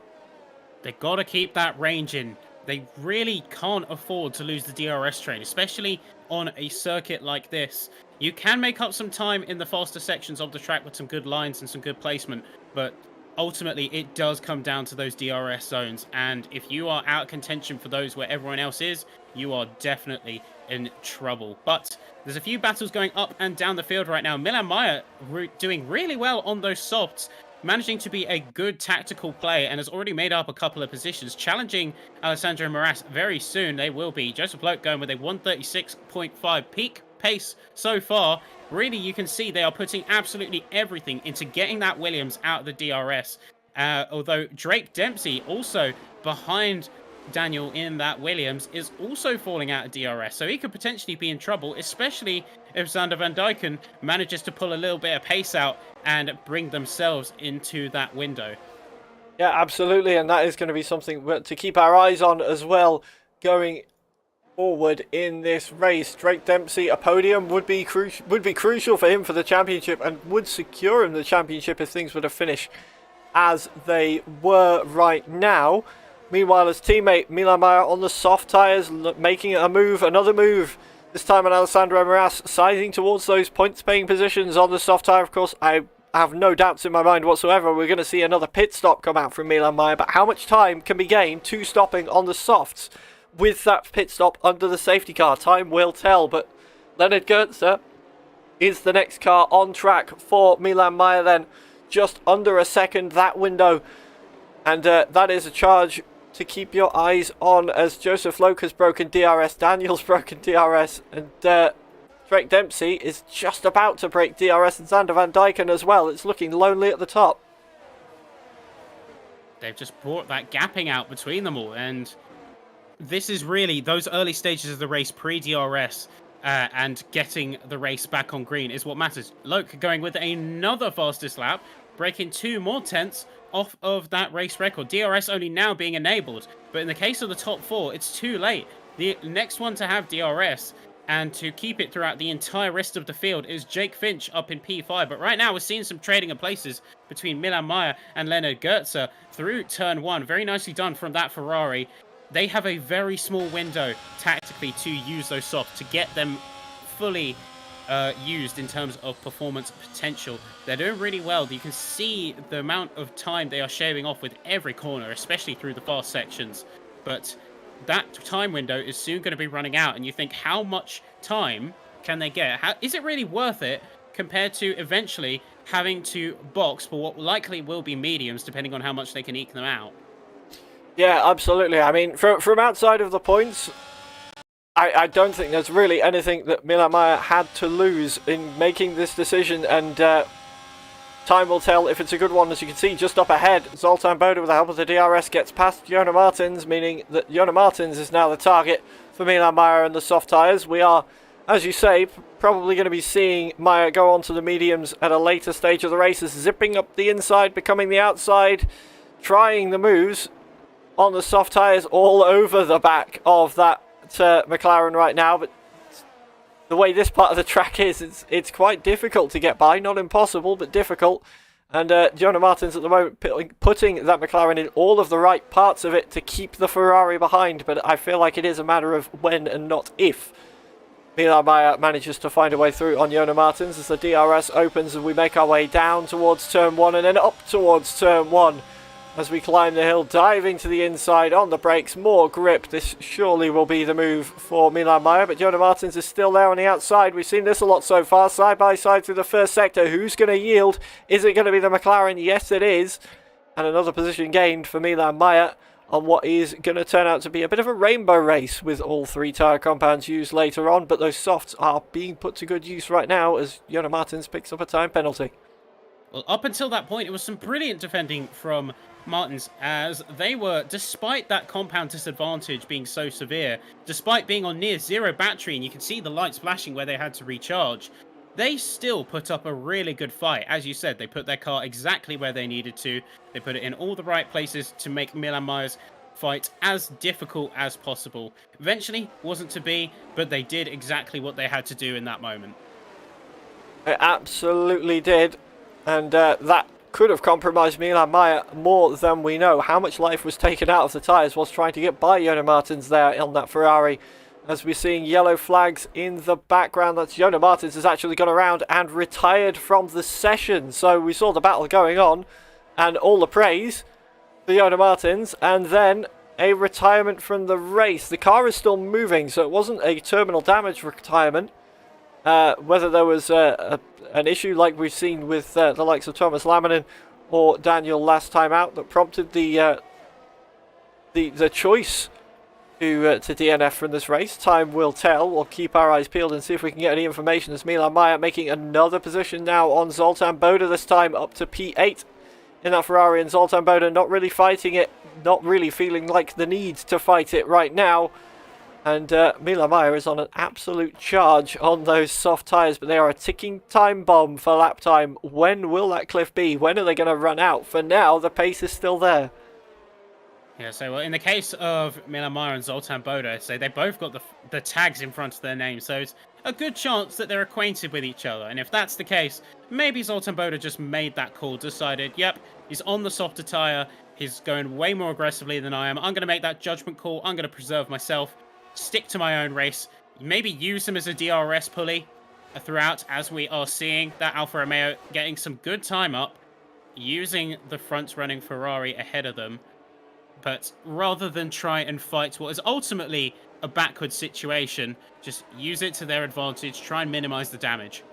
They've got to keep that range in. They really can't afford to lose the DRS train, especially on a circuit like this. You can make up some time in the faster sections of the track with some good lines and some good placement, but ultimately it does come down to those DRS zones, and if you are out of contention for those where everyone else is, you are definitely in trouble. But there's a few battles going up and down the field right now. Milan Mayer doing really well on those softs, managing to be a good tactical play, and has already made up a couple of positions, challenging Alessandro Moraz very soon. They will be. Joseph Loke going with a 136.5 peak pace so far. Really, you can see they are putting absolutely everything into getting that Williams out of the DRS. Although Drake Dempsey, also behind Daniel in that Williams, is also falling out of DRS. So he could potentially be in trouble, especially if Zander Van Dijken manages to pull a little bit of pace out and bring themselves into that window. Yeah, absolutely. And that is going to be something to keep our eyes on as well going forward in this race. Drake Dempsey, a podium would be crucial for him for the championship and would secure him the championship if things were to finish as they were right now. Meanwhile, his teammate Milan Mayer on the soft tyres, making a move, another move. This time on Alessandro Moras, sizing towards those points-paying positions on the soft tyre. Of course, I have no doubts in my mind whatsoever we're going to see another pit stop come out from Milan Mayer. But how much time can be gained to stopping on the softs with that pit stop under the safety car? Time will tell. But Leonard Goetze is the next car on track for Milan Mayer then. Just under a second, that window. And that is a charge to keep your eyes on, as Joseph Loke has broken DRS, Daniel's broken DRS, and Drake Dempsey is just about to break DRS, and Zander Van Dijken as well. It's looking lonely at the top. They've just brought that gapping out between them all, and this is really those early stages of the race pre-DRS and getting the race back on green is what matters. Loke going with another fastest lap, breaking 2 more tenths off of that race record. DRS only now being enabled, but in the case of the top 4, it's too late. The next one to have DRS and to keep it throughout the entire rest of the field is Jake Finch up in P5. But right now we're seeing some trading of places between Milan Mayer and Leonard Goetze through turn 1. Very nicely done from that Ferrari. They have a very small window tactically to use those softs to get them fully used in terms of performance potential. They're doing really well. You can see the amount of time they are shaving off with every corner, especially through the fast sections. But that time window is soon going to be running out, and you think, how much time can they get? Is it really worth it compared to eventually having to box for what likely will be mediums, depending on how much they can eke them out? Yeah, absolutely. I mean, from outside of the points, I don't think there's really anything that Milan Mayer had to lose in making this decision, and time will tell if it's a good one. As you can see, just up ahead, Zoltan Bode with the help of the DRS gets past Jona Martins, meaning that Jona Martins is now the target for Milan Mayer and the soft tyres. We are, as you say, probably going to be seeing Mayer go on to the mediums at a later stage of the race, as zipping up the inside, becoming the outside, trying the moves on the soft tyres all over the back of that McLaren right now. But the way this part of the track is, it's quite difficult to get by. Not impossible, but difficult. And Jona Martins at the moment putting that McLaren in all of the right parts of it to keep the Ferrari behind. But I feel like it is a matter of when and not if Milan Mayer manages to find a way through on Jona Martins as the DRS opens and we make our way down towards turn 1 and then up towards turn 1. As we climb the hill, diving to the inside on the brakes, more grip. This surely will be the move for Milan Mayer, but Jona Martins is still there on the outside. We've seen this a lot so far, side by side through the first sector. Who's going to yield? Is it going to be the McLaren? Yes, it is. And another position gained for Milan Mayer on what is going to turn out to be a bit of a rainbow race with all 3 tyre compounds used later on, but those softs are being put to good use right now as Jona Martins picks up a time penalty. Well, up until that point, it was some brilliant defending from Martins, as they were, despite that compound disadvantage being so severe, despite being on near 0 battery, and you can see the lights flashing where they had to recharge, they still put up a really good fight. As you said, they put their car exactly where they needed to. They put it in all the right places to make Milan Mayer's fight as difficult as possible. Eventually, wasn't to be, but they did exactly what they had to do in that moment. It absolutely did, and that could have compromised Milan Mayer more than we know. How much life was taken out of the tyres whilst trying to get by Jona Martins there on that Ferrari. As we're seeing yellow flags in the background, that's Jona Martins has actually gone around and retired from the session. So we saw the battle going on and all the praise for Jona Martins, and then a retirement from the race. The car is still moving, so it wasn't a terminal damage retirement. Whether there was an issue like we've seen with the likes of Thomas Laminen or Daniel last time out that prompted the choice to DNF from this race, time will tell. We'll keep our eyes peeled and see if we can get any information as Milan Mayer making another position now on Zoltan Bode, this time up to P8 in that Ferrari, and Zoltan Boda not really fighting it, not really feeling like the need to fight it right now. And Milan Meyer is on an absolute charge on those soft tyres, but they are a ticking time bomb for lap time. When will that cliff be? When are they going to run out? For now, the pace is still there. Yeah, so in the case of Milan Meyer and Zoltan Boda, so they both got the tags in front of their names, so it's a good chance that they're acquainted with each other. And if that's the case, maybe Zoltan Boda just made that call, decided, yep, he's on the softer tyre, he's going way more aggressively than I am. I'm going to make that judgment call, I'm going to preserve myself, stick to my own race, maybe use him as a DRS pulley throughout, as we are seeing that Alfa Romeo getting some good time up, using the front-running Ferrari ahead of them. But rather than try and fight what is ultimately a backward situation, just use it to their advantage, try and minimize the damage.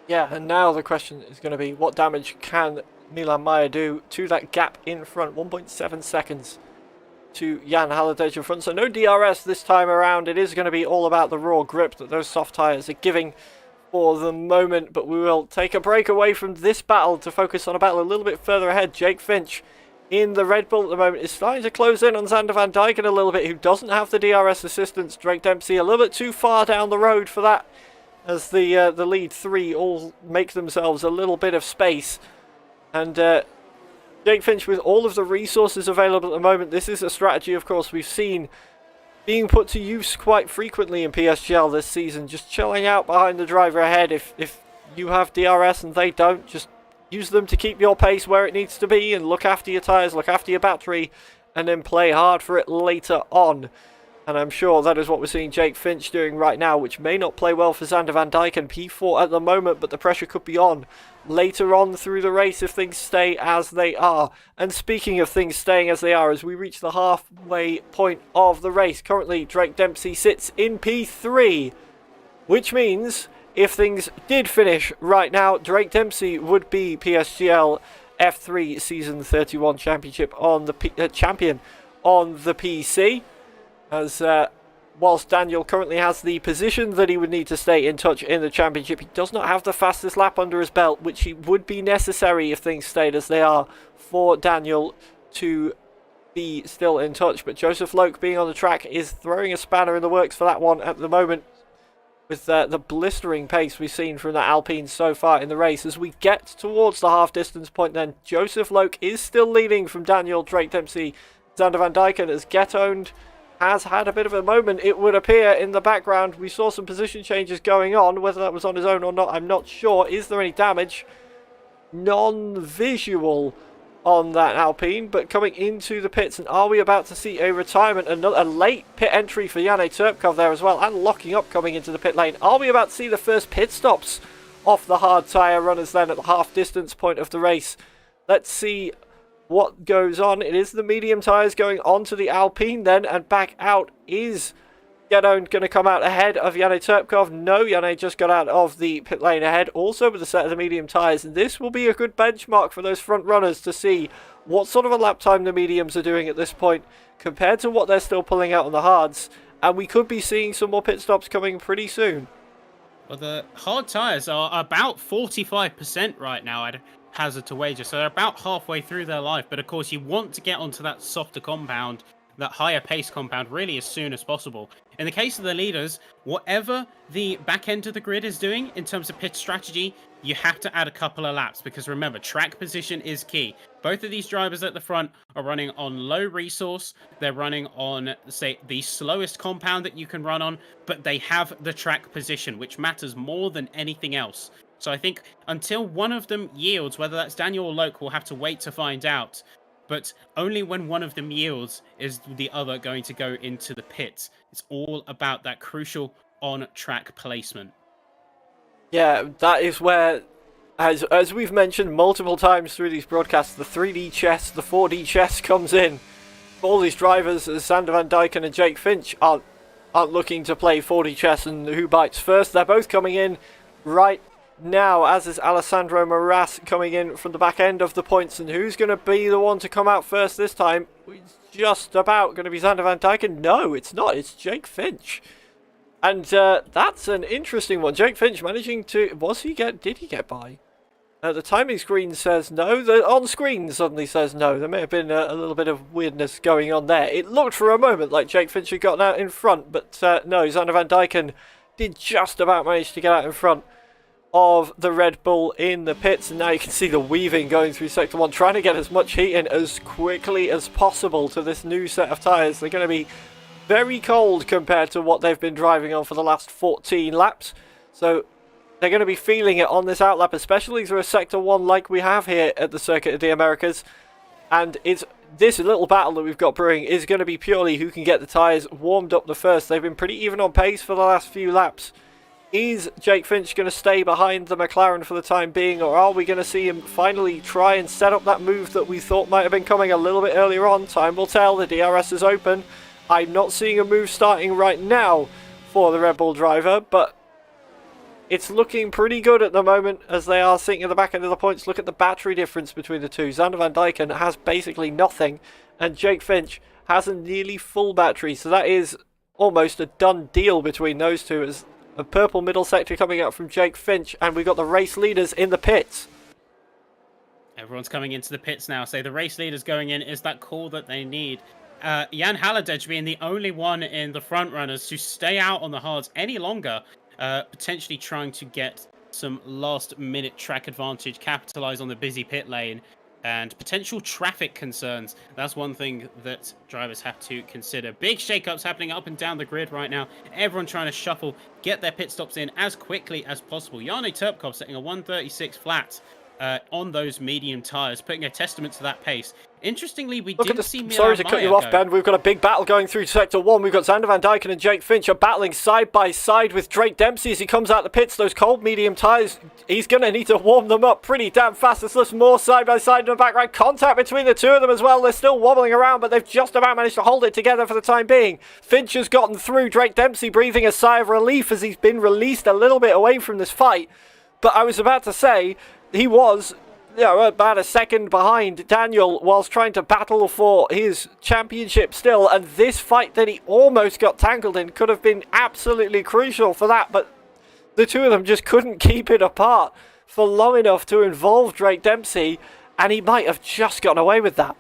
Yeah, and now the question is going to be, what damage can Milan Meyer do to that gap in front? 1.7 seconds to Jan Halliday in front. So no DRS this time around. It is going to be all about the raw grip that those soft tyres are giving for the moment. But we will take a break away from this battle to focus on a battle a little bit further ahead. Jake Finch in the Red Bull at the moment is starting to close in on Zander Van Dijken a little bit, who doesn't have the DRS assistance. Drake Dempsey a little bit too far down the road for that, as the lead three all make themselves a little bit of space. And Jake Finch, with all of the resources available at the moment, this is a strategy, of course, we've seen being put to use quite frequently in PSGL this season. Just chilling out behind the driver ahead. If you have DRS and they don't, just use them to keep your pace where it needs to be and look after your tyres, look after your battery, and then play hard for it later on. And I'm sure that is what we're seeing Jake Finch doing right now, which may not play well for Zander Van Dijken. P4 at the moment, but the pressure could be on later on through the race if things stay as they are. And speaking of things staying as they are, as we reach the halfway point of the race, currently Drake Dempsey sits in P3, which means if things did finish right now, Drake Dempsey would be PSGL F3 Season 31 Championship on the champion on the PC. As whilst Daniel currently has the position that he would need to stay in touch in the championship, he does not have the fastest lap under his belt, which would be necessary if things stayed as they are for Daniel to be still in touch. But Joseph Loke being on the track is throwing a spanner in the works for that one at the moment, with the blistering pace we've seen from the Alpine so far in the race. As we get towards the half distance point then, Joseph Loke is still leading from Daniel, Drake Dempsey, Zander Van Dijken, as Get-Owned has had a bit of a moment, it would appear, in the background. We saw some position changes going on. Whether that was on his own or not, I'm not sure. Is there any damage? Non-visual on that Alpine, but coming into the pits, and are we about to see a retirement? A late pit entry for Janne Turpkov there as well, and locking up coming into the pit lane. Are we about to see the first pit stops off the hard tyre runners then at the half distance point of the race? Let's see what goes on. It is the medium tyres going onto the Alpine then, and back out is Get-Owned going to come out ahead of Janne Turpkov. No, Janne just got out of the pit lane ahead, also with a set of the medium tyres, and this will be a good benchmark for those front runners to see what sort of a lap time the mediums are doing at this point compared to what they're still pulling out on the hards, and we could be seeing some more pit stops coming pretty soon. Well, the hard tyres are about 45% right now, I'd hazard to wager, so they're about halfway through their life. But of course, you want to get onto that softer compound, that higher pace compound, really as soon as possible. In the case of the leaders, whatever the back end of the grid is doing in terms of pit strategy, you have to add a couple of laps, because remember, track position is key. Both of these drivers at the front are running on low resource. They're running on, say, the slowest compound that you can run on, but they have the track position, which matters more than anything else. So I think until one of them yields, whether that's Daniel or Loke, we'll have to wait to find out. But only when one of them yields is the other going to go into the pits. It's all about that crucial on-track placement. Yeah, that is where, as we've mentioned multiple times through these broadcasts, the 3D chess, the 4D chess comes in. All these drivers, Zander Van Dijken and Jake Finch, aren't looking to play 4D chess and who bites first. They're both coming in right now, as is Alessandro Moras coming in from the back end of the points. And who's going to be the one to come out first this time? It's just about going to be Zander Van Dijken. No, it's not. It's Jake Finch. And that's an interesting one. Jake Finch managing to... Did he get by? The timing screen says no. The on-screen suddenly says no. There may have been a little bit of weirdness going on there. It looked for a moment like Jake Finch had gotten out in front, but no, Xander Van Dyken did just about manage to get out in front of the Red Bull in the pits. And now you can see the weaving going through Sector 1, trying to get as much heat in as quickly as possible to this new set of tyres. They're going to be very cold compared to what they've been driving on for the last 14 laps. So they're going to be feeling it on this outlap, especially through a Sector 1 like we have here at the Circuit of the Americas. And it's this little battle that we've got brewing is going to be purely who can get the tyres warmed up the first. They've been pretty even on pace for the last few laps. Is Jake Finch going to stay behind the McLaren for the time being, or are we going to see him finally try and set up that move that we thought might have been coming a little bit earlier on? Time will tell. The DRS is open. I'm not seeing a move starting right now for the Red Bull driver, but it's looking pretty good at the moment as they are sitting at the back end of the points. Look at the battery difference between the two. Xander Van Dyken has basically nothing, and Jake Finch has a nearly full battery, so that is almost a done deal between those two. As a purple middle sector coming out from Jake Finch, and we've got the race leaders in the pits. Everyone's coming into the pits now. So the race leaders going in is that call that they need. Jan Halliday being the only one in the front runners to stay out on the hards any longer, potentially trying to get some last minute track advantage, capitalize on the busy pit lane and potential traffic concerns. That's one thing that drivers have to consider. Big shakeups happening up and down the grid right now. Everyone trying to shuffle, get their pit stops in as quickly as possible. Jarno Terpkov setting a 136 flat on those medium tyres, putting a testament to that pace. Interestingly, we didn't see Milan Sorry to cut you off, Ben. We've got a big battle going through Sector 1. We've got Xander Van Dyken and Jake Finch are battling side by side with Drake Dempsey as he comes out the pits. Those cold medium tyres, he's going to need to warm them up pretty damn fast. There's lots more side by side in the background. Contact between the two of them as well. They're still wobbling around, but they've just about managed to hold it together for the time being. Finch has gotten through. Drake Dempsey breathing a sigh of relief as he's been released a little bit away from this fight. But I was about to say, he was about a second behind Daniel whilst trying to battle for his championship still, and this fight that he almost got tangled in could have been absolutely crucial for that, but the two of them just couldn't keep it apart for long enough to involve Drake Dempsey, and he might have just gotten away with that.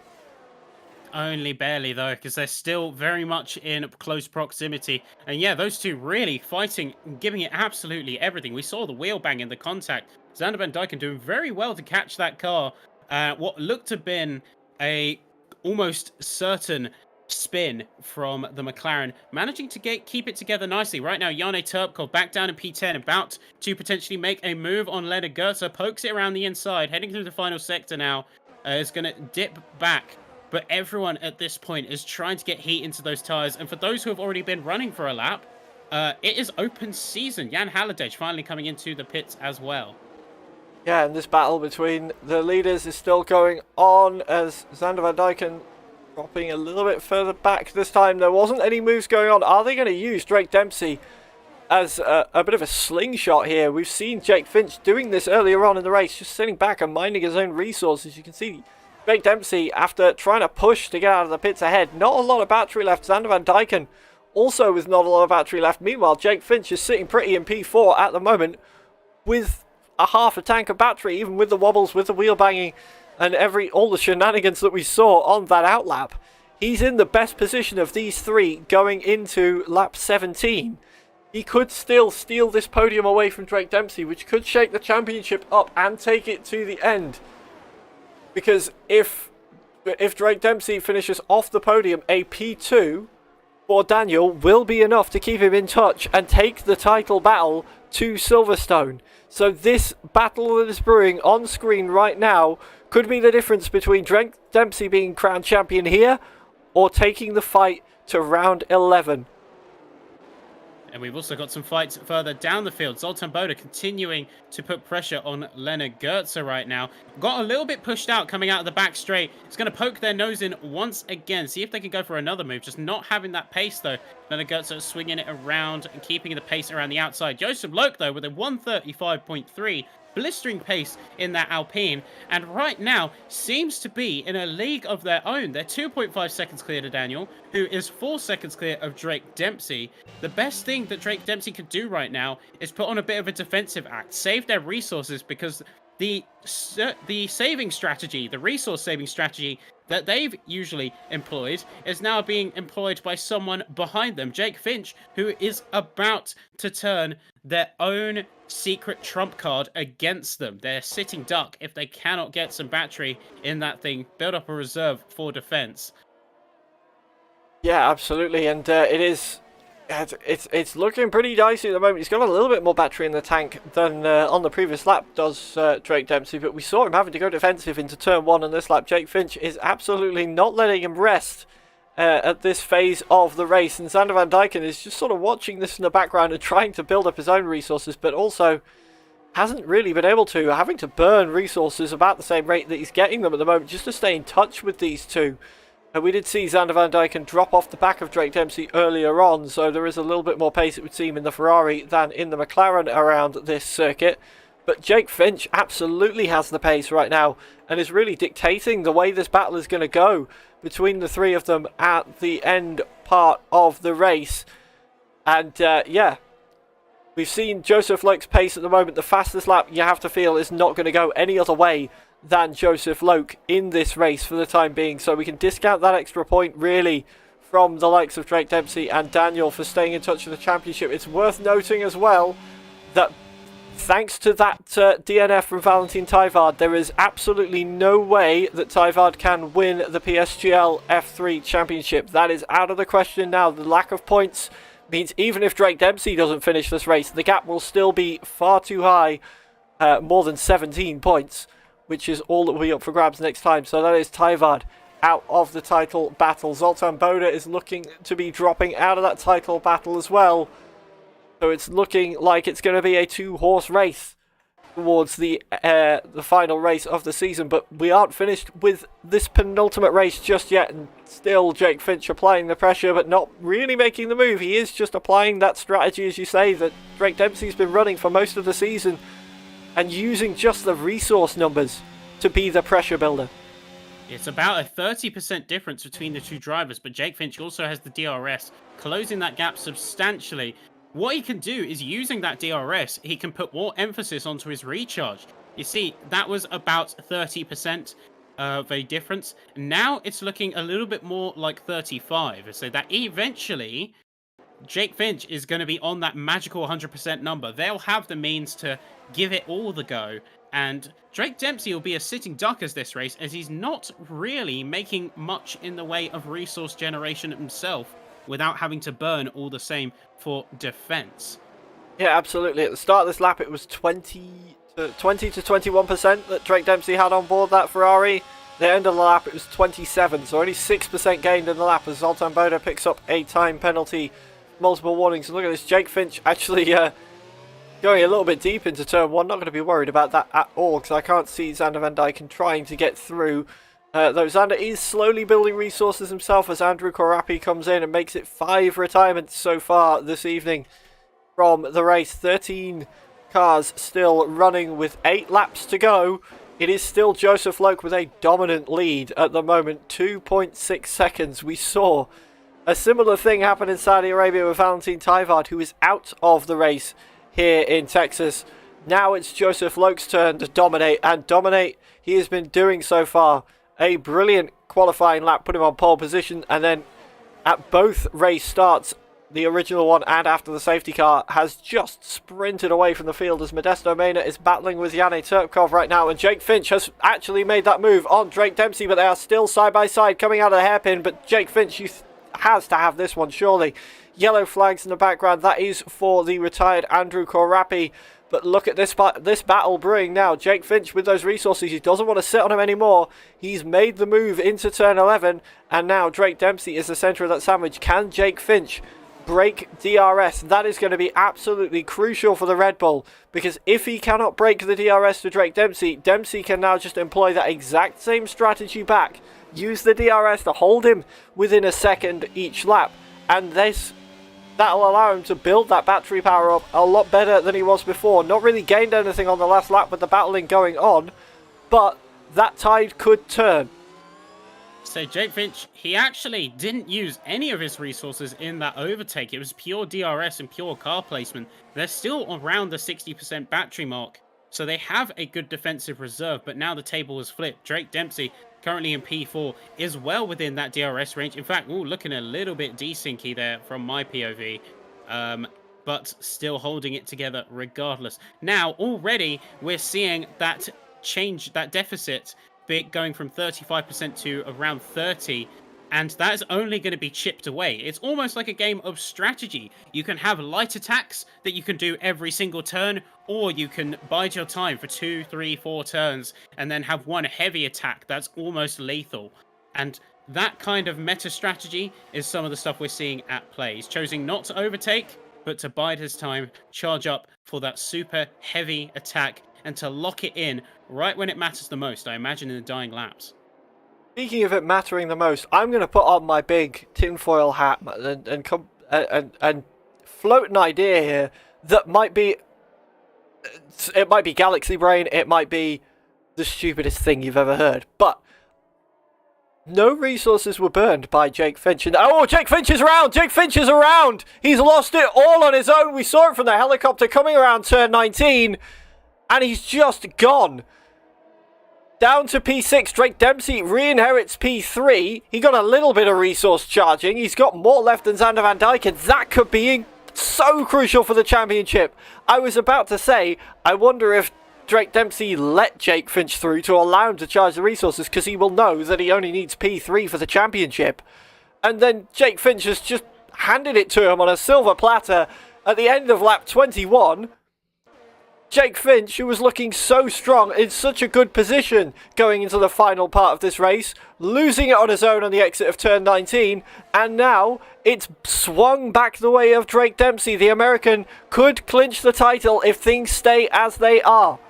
Only barely, though, because they're still very much in close proximity. And yeah, those two really fighting, giving it absolutely everything. We saw the wheel bang in the contact. Xander Van Dyken doing very well to catch that car. What looked to have been a almost certain spin from the McLaren, managing to keep it together nicely. Right now, Jarno Terpkov back down in P10, about to potentially make a move on Leonard Goetze, pokes it around the inside, heading through the final sector now. Is going to dip back. But everyone at this point is trying to get heat into those tyres. And for those who have already been running for a lap, it is open season. Jan Halliday finally coming into the pits as well. Yeah, and this battle between the leaders is still going on as Xander Van Dyken dropping a little bit further back this time. There wasn't any moves going on. Are they going to use Drake Dempsey as a bit of a slingshot here? We've seen Jake Finch doing this earlier on in the race, just sitting back and minding his own resources. You can see Drake Dempsey, after trying to push to get out of the pits ahead, not a lot of battery left. Xander Van Dyken also with not a lot of battery left. Meanwhile, Jake Finch is sitting pretty in P4 at the moment with a half a tank of battery, even with the wobbles, with the wheel banging, and all the shenanigans that we saw on that outlap. He's in the best position of these three going into lap 17. He could still steal this podium away from Drake Dempsey, which could shake the championship up and take it to the end. Because if Drake Dempsey finishes off the podium, a P2 for Daniel will be enough to keep him in touch and take the title battle to Silverstone. So this battle that is brewing on screen right now could be the difference between Drake Dempsey being crowned champion here or taking the fight to round 11. And we've also got some fights further down the field. Zoltan Boda continuing to put pressure on Leonard Goetze right now. Got a little bit pushed out coming out of the back straight. It's going to poke their nose in once again. See if they can go for another move. Just not having that pace, though. Leonard Goetze swinging it around and keeping the pace around the outside. Joseph Loke, though, with a 135.3. Blistering pace in that Alpine, and right now seems to be in a league of their own. They're 2.5 seconds clear to Daniel, who is 4 seconds clear of Drake Dempsey. The best thing that Drake Dempsey could do right now is put on a bit of a defensive act, save their resources, because the saving strategy, the resource saving strategy that they've usually employed is now being employed by someone behind them, Jake Finch, who is about to turn their own secret trump card against them. They're sitting duck if they cannot get some battery in that thing, build up a reserve for defense. Yeah, absolutely, and it's looking pretty dicey at the moment. He's got a little bit more battery in the tank than on the previous lap does Drake Dempsey, but we saw him having to go defensive into turn 1 on this lap. Jake Finch is absolutely not letting him rest at this phase of the race, and Xander Van Dyken is just sort of watching this in the background and trying to build up his own resources, but also hasn't really been able to, having to burn resources about the same rate that he's getting them at the moment just to stay in touch with these two. And we did see Xander Van Dyken drop off the back of Drake Dempsey earlier on, so there is a little bit more pace, it would seem, in the Ferrari than in the McLaren around this circuit. But Jake Finch absolutely has the pace right now and is really dictating the way this battle is going to go between the three of them at the end part of the race. And yeah, we've seen Joseph Loke's pace at the moment. The fastest lap, you have to feel, is not going to go any other way than Joseph Loke in this race for the time being, so we can discount that extra point really from the likes of Drake Dempsey and Daniel for staying in touch with the championship. It's worth noting as well that thanks to that DNF from Valentin Tijvaard, there is absolutely no way that Tijvaard can win the PSGL F3 championship. That is out of the question now. The lack of points means even if Drake Dempsey doesn't finish this race, the gap will still be far too high, more than 17 points, which is all that will be up for grabs next time. So that is Tijvaard out of the title battle. Zoltan Boda is looking to be dropping out of that title battle as well. So it's looking like it's going to be a 2-horse race towards the final race of the season. But we aren't finished with this penultimate race just yet. And still Jake Finch applying the pressure, but not really making the move. He is just applying that strategy, as you say, that Drake Dempsey's been running for most of the season, and using just the resource numbers to be the pressure builder. It's about a 30% difference between the two drivers, but Jake Finch also has the DRS, closing that gap substantially. What he can do is, using that DRS, he can put more emphasis onto his recharge. You see, that was about 30% of a difference. Now it's looking a little bit more like 35, so that eventually Jake Finch is going to be on that magical 100% number. They'll have the means to give it all the go. And Drake Dempsey will be a sitting duck as this race, as he's not really making much in the way of resource generation himself without having to burn all the same for defense. Yeah, absolutely. At the start of this lap, it was 20 to 21% that Drake Dempsey had on board that Ferrari. The end of the lap, it was 27, so only 6% gained in the lap as Zoltan Boda picks up a time penalty. Multiple warnings. And look at this, Jake Finch actually going a little bit deep into turn 1. Not going to be worried about that at all, because I can't see Xander Van Dyken trying to get through. Though Xander is slowly building resources himself as Andrew Korapi comes in and makes it 5 retirements so far this evening from the race. 13 cars still running with 8 laps to go. It is still Joseph Loke with a dominant lead at the moment, 2.6 seconds. We saw a similar thing happen in Saudi Arabia with Valentin Tijvaard, who is out of the race here in Texas. Now it's Joseph Loke's turn to dominate, and dominate he has been doing so far. A brilliant qualifying lap put him on pole position, and then at both race starts, the original one and after the safety car, has just sprinted away from the field as Modesto Mena is battling with Yanni Turkov right now, and Jake Finch has actually made that move on Drake Dempsey, but they are still side by side coming out of the hairpin. But Jake Finch has to have this one, surely. Yellow flags in the background, that is for the retired Andrew Korapi. But look at this battle brewing now. Jake Finch with those resources, he doesn't want to sit on him anymore. He's made the move into turn 11, and now Drake Dempsey is the centre of that sandwich. Can Jake Finch break DRS? That is going to be absolutely crucial for the Red Bull, because if he cannot break the DRS to Drake Dempsey, Dempsey can now just employ that exact same strategy back. Use the DRS to hold him within a second each lap, and that'll allow him to build that battery power up a lot better than he was before. Not really gained anything on the last lap with the battling going on, but that tide could turn. So Jake Finch, he actually didn't use any of his resources in that overtake. It was pure DRS and pure car placement. They're still around the 60% battery mark. So they have a good defensive reserve, but now the table has flipped. Drake Dempsey, currently in P4, is well within that DRS range. In fact, looking a little bit desyncy there from my POV. But still holding it together regardless. Now, already, we're seeing that change, that deficit, going from 35% to around 30%. And that is only going to be chipped away. It's almost like a game of strategy. You can have light attacks that you can do every single turn, or you can bide your time for 2, 3, 4 turns, and then have one heavy attack that's almost lethal. And that kind of meta strategy is some of the stuff we're seeing at play. He's choosing not to overtake, but to bide his time, charge up for that super heavy attack, and to lock it in right when it matters the most, I imagine in the dying laps. Speaking of it mattering the most, I'm going to put on my big tinfoil hat and float an idea here that might be... It might be Galaxy Brain, it might be the stupidest thing you've ever heard, but no resources were burned by Jake Finch. And Jake Finch is around! Jake Finch is around! He's lost it all on his own. We saw it from the helicopter coming around turn 19, and he's just gone. Down to P6, Drake Dempsey re-inherits P3. He got a little bit of resource charging. He's got more left than Xander Van Dyken. That could be so crucial for the championship. I was about to say, I wonder if Drake Dempsey let Jake Finch through to allow him to charge the resources, because he will know that he only needs P3 for the championship. And then Jake Finch has just handed it to him on a silver platter at the end of lap 21. Jake Finch, who was looking so strong, in such a good position going into the final part of this race, losing it on his own on the exit of turn 19, and now it's swung back the way of Drake Dempsey. The American could clinch the title if things stay as they are.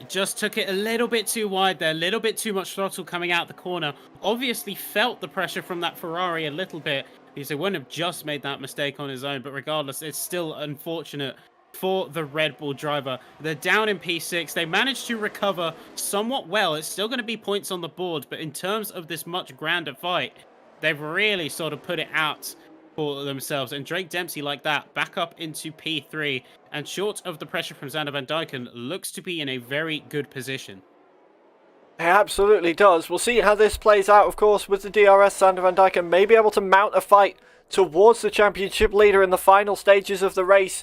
Just took it a little bit too wide there, a little bit too much throttle coming out the corner. Obviously felt the pressure from that Ferrari a little bit, because he wouldn't have just made that mistake on his own, but regardless, it's still unfortunate for the Red Bull driver. They're down in P6. They managed to recover somewhat well. It's still going to be points on the board, but in terms of this much grander fight, they've really sort of put it out for themselves. And Drake Dempsey, like that, back up into P3, and short of the pressure from Xander Van Dyken, looks to be in a very good position. It absolutely does. We'll see how this plays out, of course, with the DRS. Xander Van Dyken may be able to mount a fight towards the championship leader in the final stages of the race.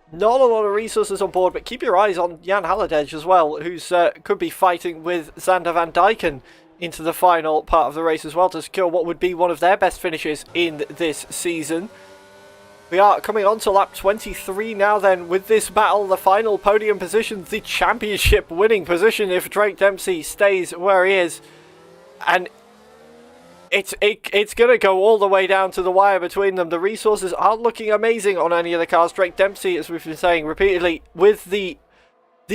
Not a lot of resources on board, but keep your eyes on Jan Halliday as well, who's could be fighting with Xander Van Dyken into the final part of the race as well to secure what would be one of their best finishes in this season. We are coming on to lap 23 now then with this battle, the final podium position, the championship winning position if Drake Dempsey stays where he is. And it's going to go all the way down to the wire between them. The resources aren't looking amazing on any of the cars. Drake Dempsey, as we've been saying repeatedly, with the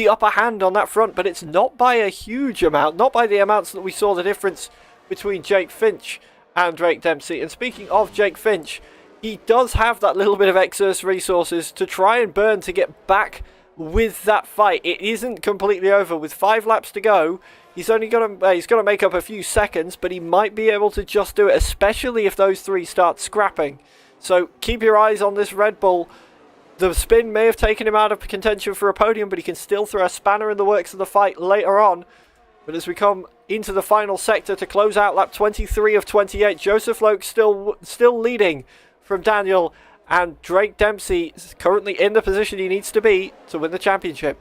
upper hand on that front, but it's not by a huge amount, not by the amounts that we saw the difference between Jake Finch and Drake Dempsey. And speaking of Jake Finch, he does have that little bit of excess resources to try and burn to get back with that fight. It isn't completely over. With 5 laps to go, he's only got to make up a few seconds, but he might be able to just do it, especially if those 3 start scrapping. So keep your eyes on this Red Bull. The spin may have taken him out of contention for a podium, but he can still throw a spanner in the works of the fight later on. But as we come into the final sector to close out lap 23 of 28, Joseph Loke still leading from Daniel, and Drake Dempsey is currently in the position he needs to be to win the championship.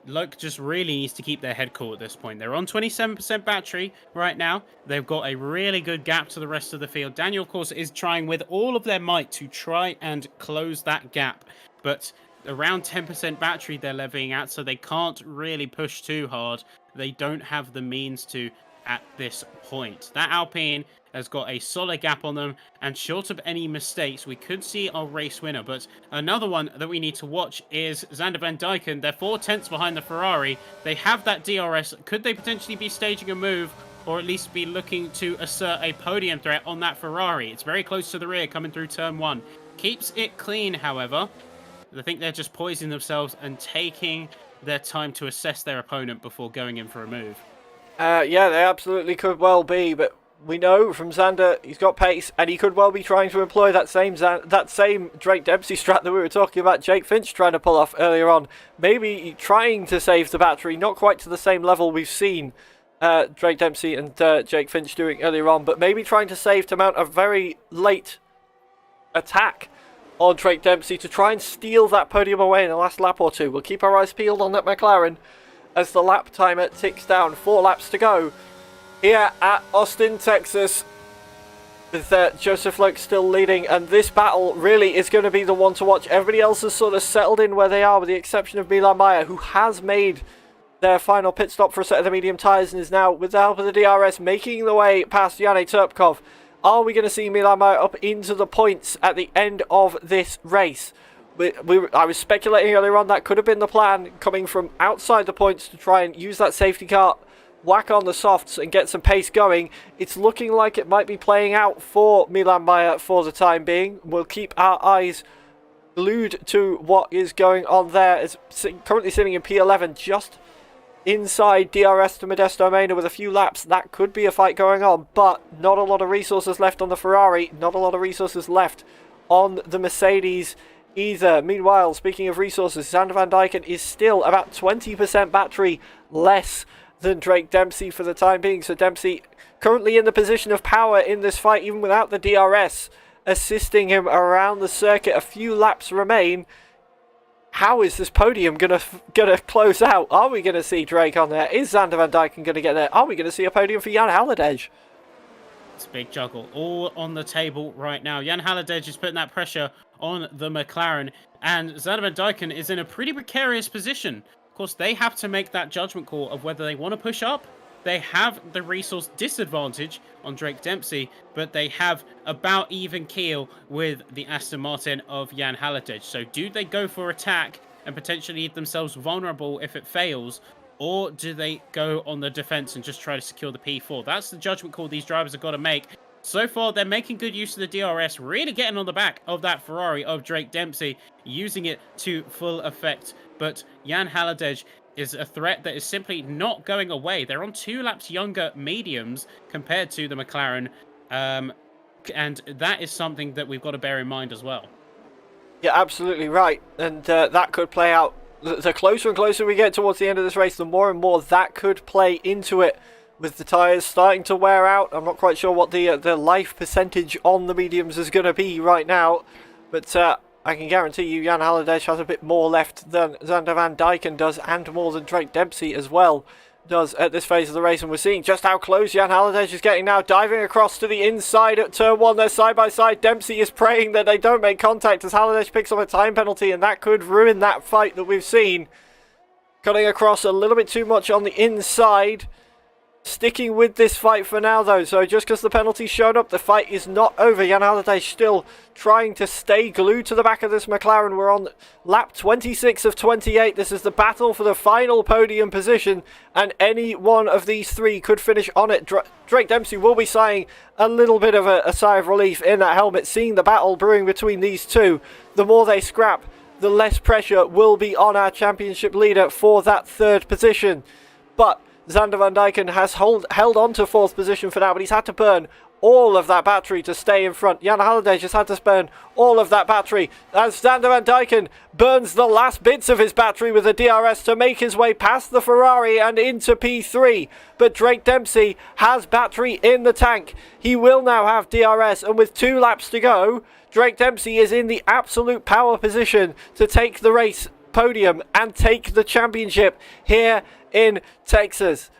Loke just really needs to keep their head cool at this point. They're on 27% battery right now. They've got a really good gap to the rest of the field. Daniel, of course, is trying with all of their might to try and close that gap. But around 10% battery they're levying at, so they can't really push too hard. They don't have the means to at this point. That Alpine has got a solid gap on them, and short of any mistakes, we could see our race winner. But another one that we need to watch is Xander Van Dyken. They're 4 tenths behind the Ferrari. They have that DRS. Could they potentially be staging a move, or at least be looking to assert a podium threat on that Ferrari? It's very close to the rear coming through turn 1. Keeps it clean, however. I think they're just poising themselves and taking their time to assess their opponent before going in for a move. Yeah, they absolutely could well be, but we know from Xander he's got pace, and he could well be trying to employ that same Drake Dempsey strat that we were talking about Jake Finch trying to pull off earlier on. Maybe trying to save the battery, not quite to the same level we've seen Drake Dempsey and Jake Finch doing earlier on, but maybe trying to save to mount a very late attack on Drake Dempsey to try and steal that podium away in the last lap or two. We'll keep our eyes peeled on that McLaren as the lap timer ticks down. 4 laps to go here at Austin, Texas, with Joseph Loke still leading, and this battle really is going to be the one to watch. Everybody else has sort of settled in where they are, with the exception of Milan Mayer, who has made their final pit stop for a set of the medium tyres and is now, with the help of the DRS, making the way past Yanni Turpkov. Are we going to see Milan Mayer up into the points at the end of this race? I was speculating earlier on that could have been the plan, coming from outside the points to try and use that safety car, whack on the softs and get some pace going. It's looking like it might be playing out for Milan Mayer for the time being. We'll keep our eyes glued to what is going on there. It's currently sitting in P11, just inside DRS to Modesto Mena with a few laps. That could be a fight going on, but not a lot of resources left on the Ferrari, not a lot of resources left on the Mercedes either. Meanwhile, speaking of resources, Xander Van Dyken is still about 20% battery less than Drake Dempsey for the time being. So Dempsey currently in the position of power in this fight, even without the DRS assisting him around the circuit. A few laps remain. How is this podium gonna close out? Are we gonna see Drake on there? Is Xander Van Dyken gonna get there? Are we gonna see a podium for Jan Halliday? It's a big juggle all on the table right now. Jan Halliday is putting that pressure on the McLaren, and Xander Van Dyken is in a pretty precarious position. Of course, they have to make that judgment call of whether they want to push up. They have the resource disadvantage on Drake Dempsey, but they have about even keel with the Aston Martin of Jan Halliday. So do they go for attack and potentially leave themselves vulnerable if it fails, or do they go on the defense and just try to secure the P4? That's the judgment call these drivers have got to make. So far, they're making good use of the DRS, really getting on the back of that Ferrari of Drake Dempsey, using it to full effect. But Jan Halliday is a threat that is simply not going away. They're on 2 laps younger mediums compared to the McLaren, and that is something that we've got to bear in mind as well. Yeah, absolutely right, and that could play out. The closer and closer we get towards the end of this race, the more and more that could play into it, with the tyres starting to wear out. I'm not quite sure what the life percentage on the mediums is going to be right now, but I can guarantee you Jan Halliday has a bit more left than Xander Van Dyken does, and more than Drake Dempsey as well does at this phase of the race. And we're seeing just how close Jan Halliday is getting now, diving across to the inside at turn 1. They're side by side. Dempsey is praying that they don't make contact as Halliday picks up a time penalty, and that could ruin that fight that we've seen. Cutting across a little bit too much on the inside. Sticking with this fight for now, though. So just because the penalty showed up, the fight is not over. Jan Halliday still trying to stay glued to the back of this McLaren. We're on lap 26 of 28. This is the battle for the final podium position, and any one of these 3 could finish on it. Drake Dempsey will be sighing a little bit of a sigh of relief in that helmet, seeing the battle brewing between these 2. The more they scrap, the less pressure will be on our championship leader for that 3rd position. But Xander Van Dyken has held on to 4th position for now, but he's had to burn all of that battery to stay in front. Jan Halliday just had to burn all of that battery as Xander Van Dyken burns the last bits of his battery with the DRS to make his way past the Ferrari and into P3. But Drake Dempsey has battery in the tank. He will now have DRS, and with 2 laps to go, Drake Dempsey is in the absolute power position to take the race podium and take the championship here in Texas.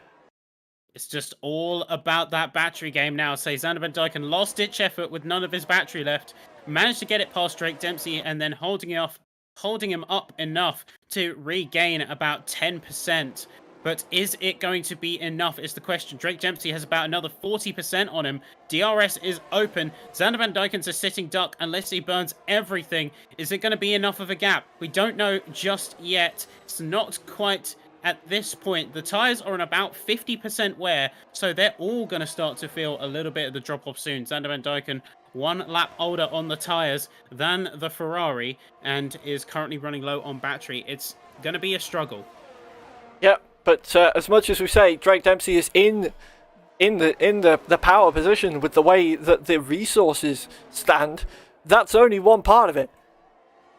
It's just all about that battery game now. So Xander Van Dyken last-ditch effort with none of his battery left, managed to get it past Drake Dempsey, and then holding him up enough to regain about 10%. But is it going to be enough is the question. Drake Dempsey has about another 40% on him. DRS is open. Xander Van Dyken's a sitting duck unless he burns everything. Is it going to be enough of a gap? We don't know just yet. It's not quite at this point. The tyres are on about 50% wear, so they're all going to start to feel a little bit of the drop-off soon. Xander Van Dyken 1 lap older on the tyres than the Ferrari and is currently running low on battery. It's going to be a struggle. Yep. But as much as we say Drake Dempsey is in in the power position with the way that the resources stand, that's only one part of it.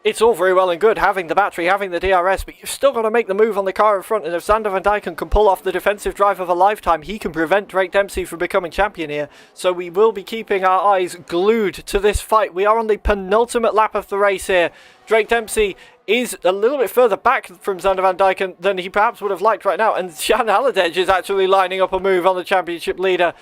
It's all very well and good having the battery, having the DRS, but you've still got to make the move on the car in front, and if Xander Van Dijken can pull off the defensive drive of a lifetime, he can prevent Drake Dempsey from becoming champion here. So we will be keeping our eyes glued to this fight. We are on the penultimate lap of the race here. Drake Dempsey is a little bit further back from Xander Van Dijken than he perhaps would have liked right now, and Jan Haladej is actually lining up a move on the championship leader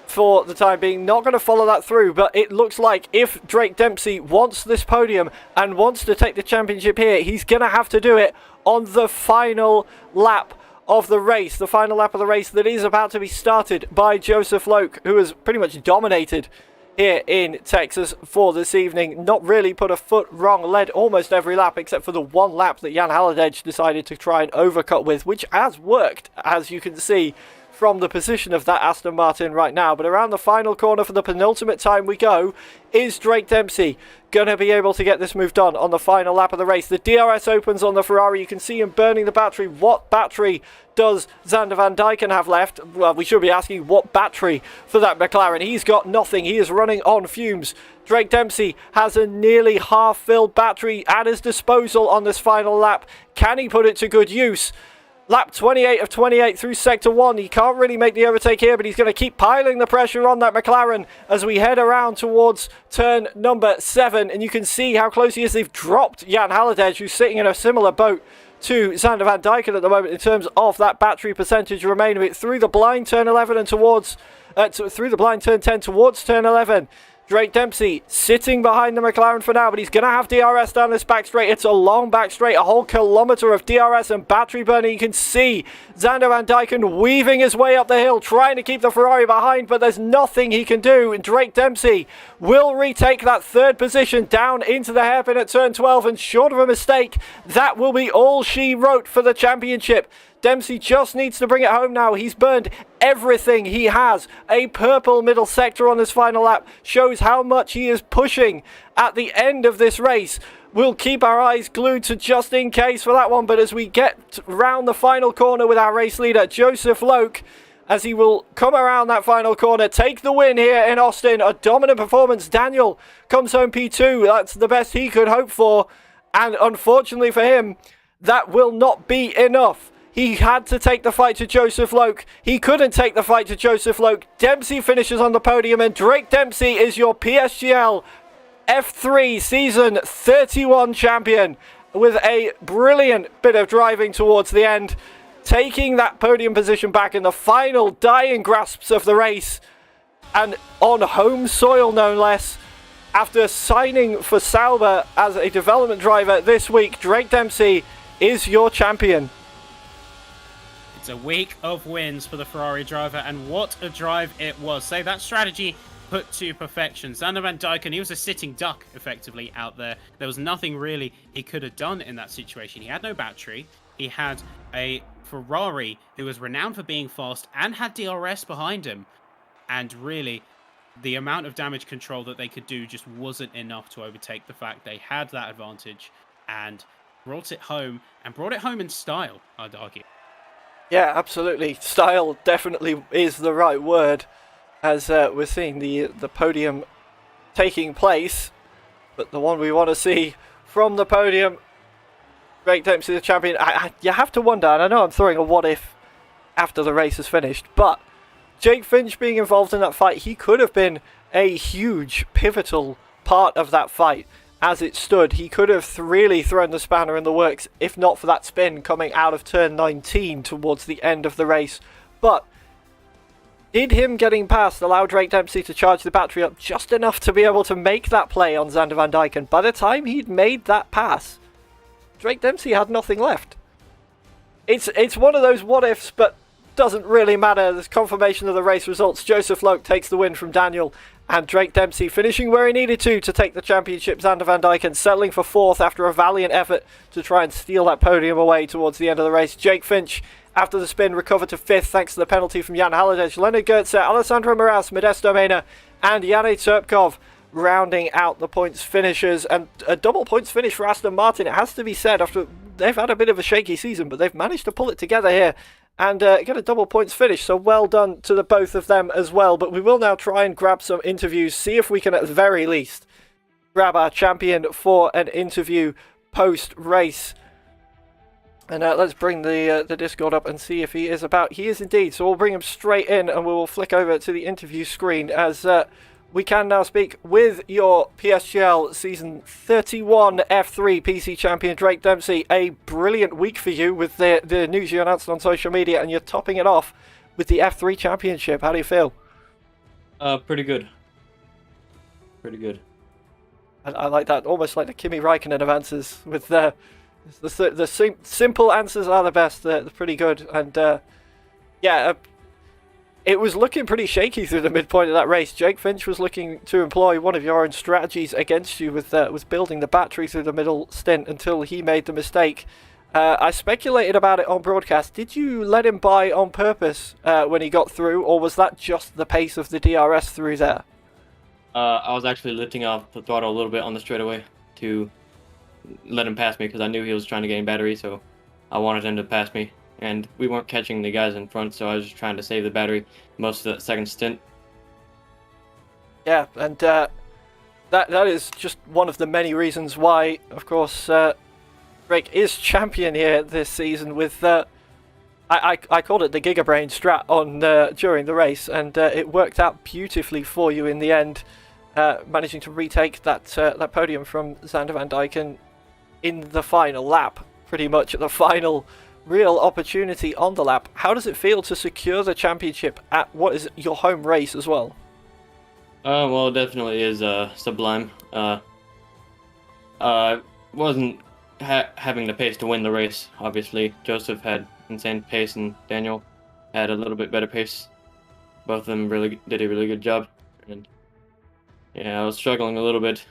for the time being. Not going to follow that through, but it looks like if Drake Dempsey wants this podium and wants to take the championship here, he's going to have to do it on the final lap of the race. The final lap of the race that is about to be started by Joseph Loke, who has pretty much dominated here in Texas for this evening. Not really put a foot wrong, led almost every lap except for the one lap that Jan Haladej decided to try and overcut with, which has worked, as you can see from the position of that Aston Martin right now. But around the final corner for the penultimate time we go, is Drake Dempsey going to be able to get this move done on the final lap of the race? The DRS opens on the Ferrari. You can see him burning the battery. What battery does Xander Van Dijken have left? Well, we should be asking what battery for that McLaren. He's got nothing. He is running on fumes. Drake Dempsey has a nearly half-filled battery at his disposal on this final lap. Can he put it to good use? Lap 28 of 28 through Sector 1. He can't really make the overtake here, but he's going to keep piling the pressure on that McLaren as we head around towards turn number 7. And you can see how close he is. They've dropped Jan Haladej, who's sitting in a similar boat to Xander Van Dijken at the moment in terms of that battery percentage remaining. Through the blind turn 11 and towards... through the blind turn 10 towards turn 11. Drake Dempsey sitting behind the McLaren for now, but he's going to have DRS down this back straight. It's a long back straight, a whole kilometre of DRS and battery burning. You can see Xander Van Dijken weaving his way up the hill, trying to keep the Ferrari behind, but there's nothing he can do. And Drake Dempsey will retake that third position down into the hairpin at turn 12, and short of a mistake, that will be all she wrote for the championship. Dempsey just needs to bring it home now. He's burned everything he has. A purple middle sector on this final lap shows how much he is pushing at the end of this race. We'll keep our eyes glued to just in case for that one, but as we get round the final corner with our race leader, Joseph Loke, as he will come around that final corner, take the win here in Austin. A dominant performance. Daniel comes home P2. That's the best he could hope for, and unfortunately for him, that will not be enough. He had to take the fight to Joseph Loke. He couldn't take the fight to Joseph Loke. Dempsey finishes on the podium, and Drake Dempsey is your PSGL F3 Season 31 champion with a brilliant bit of driving towards the end, taking that podium position back in the final dying grasps of the race, and on home soil no less. After signing for Sauber as a development driver this week, Drake Dempsey is your champion. A week of wins for the Ferrari driver, and what a drive it was. Say that strategy put to perfection. Xander Van Dijken, he was a sitting duck effectively out there. There was nothing really he could have done in that situation. He had no battery. He had a Ferrari who was renowned for being fast and had DRS behind him, and really the amount of damage control that they could do just wasn't enough to overtake the fact they had that advantage and brought it home, and brought it home in style, I'd argue. Yeah, absolutely. Style definitely is the right word, as we're seeing the podium taking place. But the one we want to see from the podium, Drake Dempsey, the champion. You have to wonder, and I know I'm throwing a what if after the race is finished, but Jake Finch being involved in that fight, he could have been a huge, pivotal part of that fight. As it stood, he could have really thrown the spanner in the works if not for that spin coming out of turn 19 towards the end of the race. But did him getting past allow Drake Dempsey to charge the battery up just enough to be able to make that play on Xander Van Dijken? By the time he'd made that pass, Drake Dempsey had nothing left. It's one of those what ifs, but doesn't really matter. There's confirmation of the race results. Joseph Loke takes the win from Daniel, and Drake Dempsey finishing where he needed to take the championship. Xander Van Dijken settling for 4th after a valiant effort to try and steal that podium away towards the end of the race. Jake Finch, after the spin, recovered to 5th thanks to the penalty from Jan Haladej. Leonard Goetze, Alessandro Moraes, Modesto Mena, and Yanni Turpkov rounding out the points finishers, and a double points finish for Aston Martin. It has to be said, after they've had a bit of a shaky season, but they've managed to pull it together here and get a double points finish. So well done to the both of them as well. But we will now try and grab some interviews, see if we can at the very least grab our champion for an interview post-race. And let's bring the Discord up and see if he is about. He is indeed, so we'll bring him straight in and we will flick over to the interview screen as we can now speak with your PSGL Season 31 F3 PC champion, Drake Dempsey. A brilliant week for you with the news you announced on social media, and you're topping it off with the F3 championship. How do you feel? Pretty good. Pretty good. I like that, almost like the Kimi Räikkönen of answers with the simple answers are the best. They're pretty good, and it was looking pretty shaky through the midpoint of that race. Jake Finch was looking to employ one of your own strategies against you with building the battery through the middle stint until he made the mistake. I speculated about it on broadcast. Did you let him by on purpose when he got through, or was that just the pace of the DRS through there? I was actually lifting off the throttle a little bit on the straightaway to let him pass me because I knew he was trying to gain battery, so I wanted him to pass me. And we weren't catching the guys in front, so I was just trying to save the battery most of that second stint. Yeah, and that is just one of the many reasons why, of course, Drake is champion here this season with... I called it the Gigabrain strat on during the race, and it worked out beautifully for you in the end, managing to retake that podium from Xander van Dijken in the final lap, pretty much at the final real opportunity on the lap. How does it feel to secure the championship at what is your home race as well? Well, it definitely is sublime. Wasn't having the pace to win the race, obviously. Joseph had insane pace and Daniel had a little bit better pace. Both of them really did a really good job. And yeah, I was struggling a little bit.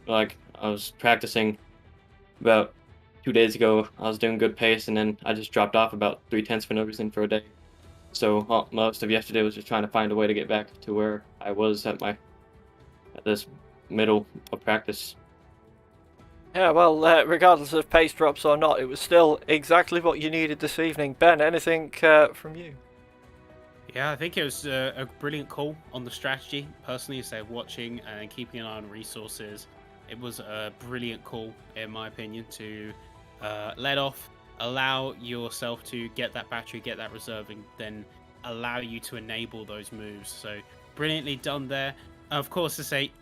Like, I was practicing about 2 days ago. I was doing good pace, and then I just dropped off about 3/10 for no reason for a day. So most of yesterday was just trying to find a way to get back to where I was at this middle of practice. Yeah, well, regardless of pace drops or not, it was still exactly what you needed this evening. Ben, anything from you? Yeah, I think it was a brilliant call on the strategy. Personally, say watching and keeping an eye on resources, it was a brilliant call, in my opinion, to let off, allow yourself to get that battery, get that reserve, and then allow you to enable those moves. So brilliantly done there. Of course, to say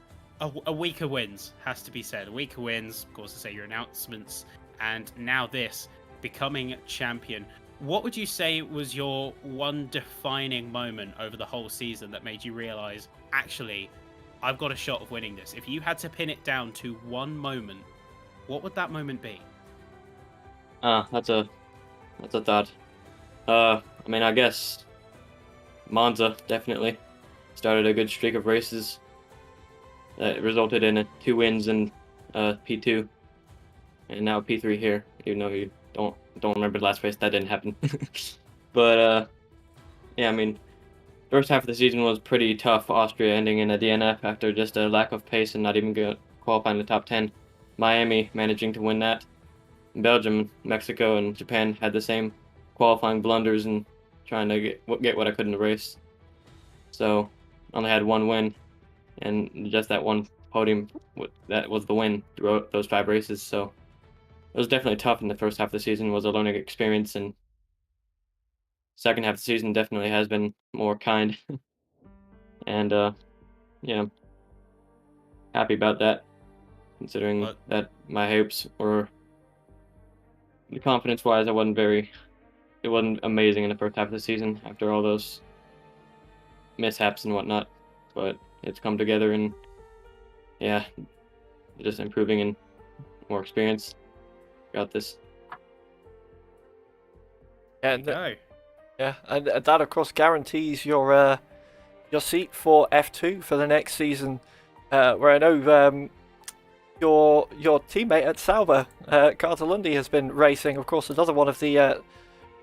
a weaker wins, has to be said. A weaker wins, of course, to say your announcements, and now this, becoming champion. What would you say was your one defining moment over the whole season that made you realize, actually, I've got a shot of winning this? If you had to pin it down to one moment, what would that moment be? That's a thought. I mean, I guess Monza definitely started a good streak of races that resulted in 2 wins in P2, and now P3 here. Even though you don't remember the last race, that didn't happen. But yeah, I mean, first half of the season was pretty tough. Austria ending in a DNF after just a lack of pace and not even qualifying the top 10. Miami managing to win that. Belgium, Mexico, and Japan had the same qualifying blunders and trying to get what I could in the race. So only had 1 win, and just that one podium, that was the win throughout those 5 races. So it was definitely tough in the first half of the season. It was a learning experience, and second half of the season definitely has been more kind. And yeah, happy about that, considering that my hopes were, the confidence wise, it wasn't amazing in the first half of the season after all those mishaps and whatnot, but it's come together, and yeah, just improving and more experience. Got this. And yeah, and that of course guarantees your seat for F2 for the next season, where I know your teammate at Sauber, Carter Lundy, has been racing. Of course, another one of the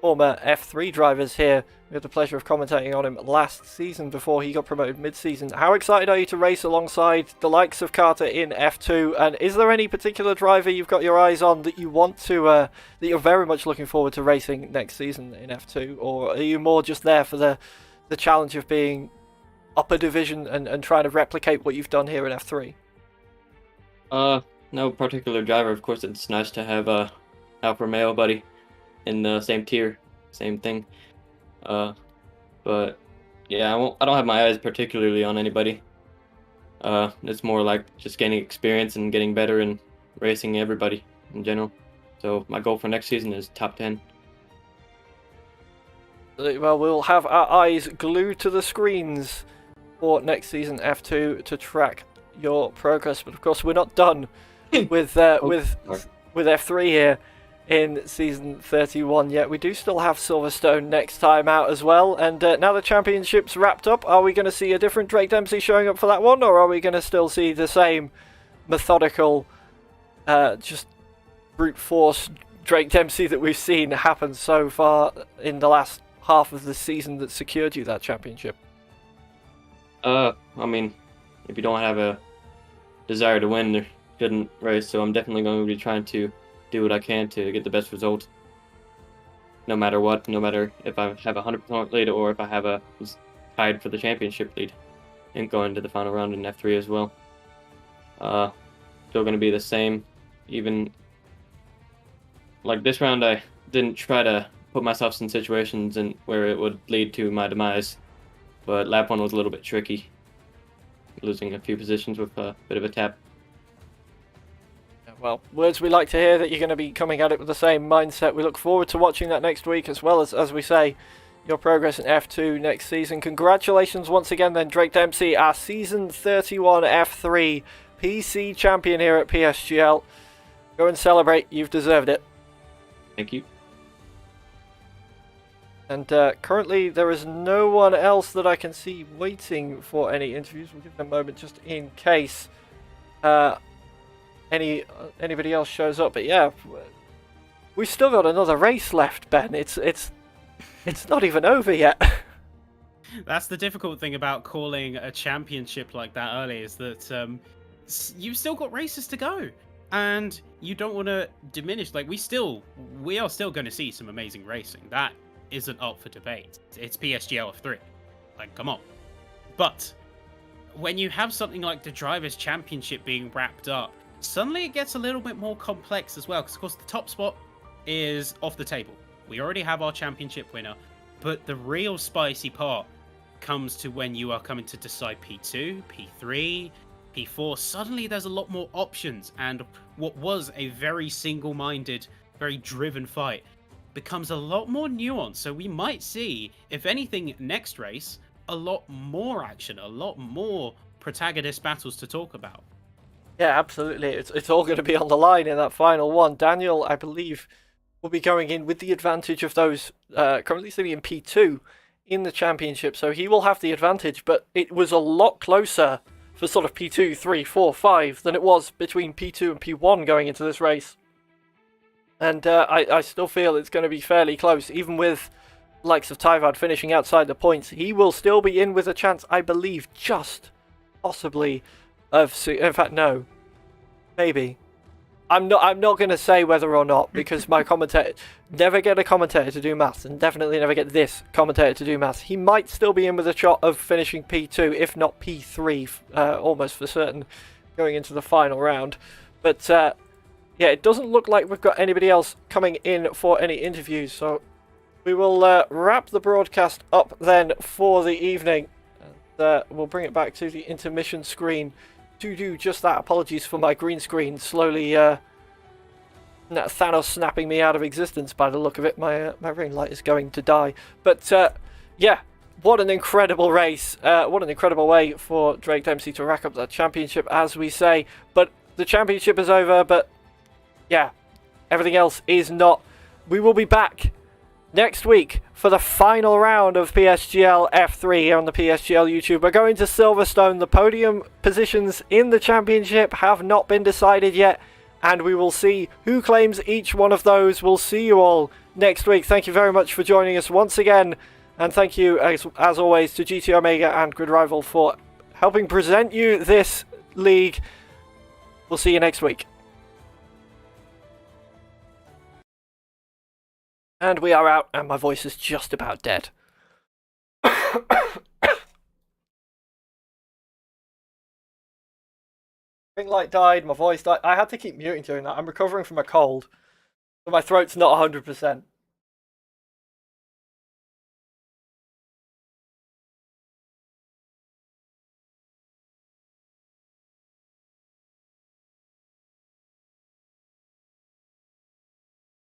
former F3 drivers here. We had the pleasure of commentating on him last season before he got promoted mid-season. How excited are you to race alongside the likes of Carter in F2? And is there any particular driver you've got your eyes on that you want to, that you're very much looking forward to racing next season in F2? Or are you more just there for the challenge of being upper division and trying to replicate what you've done here in F3? No particular driver. Of course, it's nice to have a Alfa Romeo buddy in the same tier, same thing. But yeah, I don't have my eyes particularly on anybody. It's more like just gaining experience and getting better and racing everybody in general. So my goal for next season is top 10. Well, we'll have our eyes glued to the screens for next season F2 to track your progress. But of course, we're not done with F3 here in season 31 yet. We do still have Silverstone next time out as well, and now the championship's wrapped up, are we going to see a different Drake Dempsey showing up for that one, or are we going to still see the same methodical just brute force Drake Dempsey that we've seen happen so far in the last half of the season that secured you that championship? I mean, if you don't have a desire to win, you shouldn't race, so I'm definitely going to be trying to do what I can to get the best result, no matter what, no matter if I have a 100% lead or if I have a tied for the championship lead and going to the final round in F3 as well. Still going to be the same. Even like this round, I didn't try to put myself in situations where it would lead to my demise, but lap 1 was a little bit tricky, losing a few positions with a bit of a tap. Well, words we like to hear, that you're going to be coming at it with the same mindset. We look forward to watching that next week, as well as we say, your progress in F2 next season. Congratulations once again then, Drake Dempsey, our season 31 F3 PC champion here at PSGL. Go and celebrate, you've deserved it. Thank you. And currently there is no one else that I can see waiting for any interviews. We'll give them a moment just in case anybody else shows up. But yeah, we've still got another race left, Ben. It's not even over yet. That's the difficult thing about calling a championship like that early, is that you've still got races to go, and you don't want to diminish. Like, we are still going to see some amazing racing. That isn't up for debate. It's PSGL F3. Like, come on. But when you have something like the Drivers' Championship being wrapped up, suddenly it gets a little bit more complex as well, because of course the top spot is off the table. We already have our championship winner, but the real spicy part comes to when you are coming to decide P2, P3, P4. Suddenly there's a lot more options, and what was a very single-minded, very driven fight becomes a lot more nuanced. So we might see, if anything, next race, a lot more action, a lot more protagonist battles to talk about. Yeah, absolutely. It's all going to be on the line in that final one. Daniel, I believe, will be going in with the advantage of those currently sitting in P2 in the championship, so he will have the advantage, but it was a lot closer for sort of P2, 3, 4, 5 than it was between P2 and P1 going into this race. And I still feel it's going to be fairly close, even with likes of Tyvard finishing outside the points. He will still be in with a chance, I believe, just possibly in fact, no, maybe. I'm not going to say whether or not, because my commentator, never get a commentator to do maths, and definitely never get this commentator to do maths. He might still be in with a shot of finishing P2, if not P3, almost for certain, going into the final round. But yeah, it doesn't look like we've got anybody else coming in for any interviews, so we will wrap the broadcast up then for the evening. And we'll bring it back to the intermission screen to do just that. Apologies for my green screen slowly Thanos snapping me out of existence by the look of it. My ring light is going to die. But yeah, what an incredible race. What an incredible way for Drake Dempsey to rack up that championship, as we say. But the championship is over, but yeah, everything else is not. We will be back next week for the final round of PSGL F3 here on the PSGL YouTube. We're going to Silverstone. The podium positions in the championship have not been decided yet, and we will see who claims each one of those. We'll see you all next week. Thank you very much for joining us once again. And thank you, as always, to GT Omega and Grid Rival for helping present you this league. We'll see you next week. And we are out, and my voice is just about dead. Ring light died, my voice died. I had to keep muting during that. I'm recovering from a cold, so my throat's not 100%.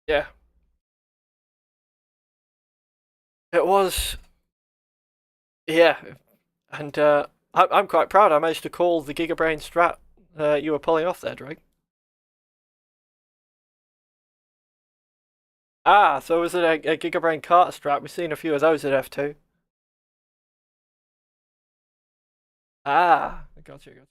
Yeah. It was... Yeah. And I'm quite proud. I managed to call the Gigabrain strat you were pulling off there, Drake. Ah, so was it a Gigabrain Carter strat? We've seen a few of those at F2. Ah, I got you.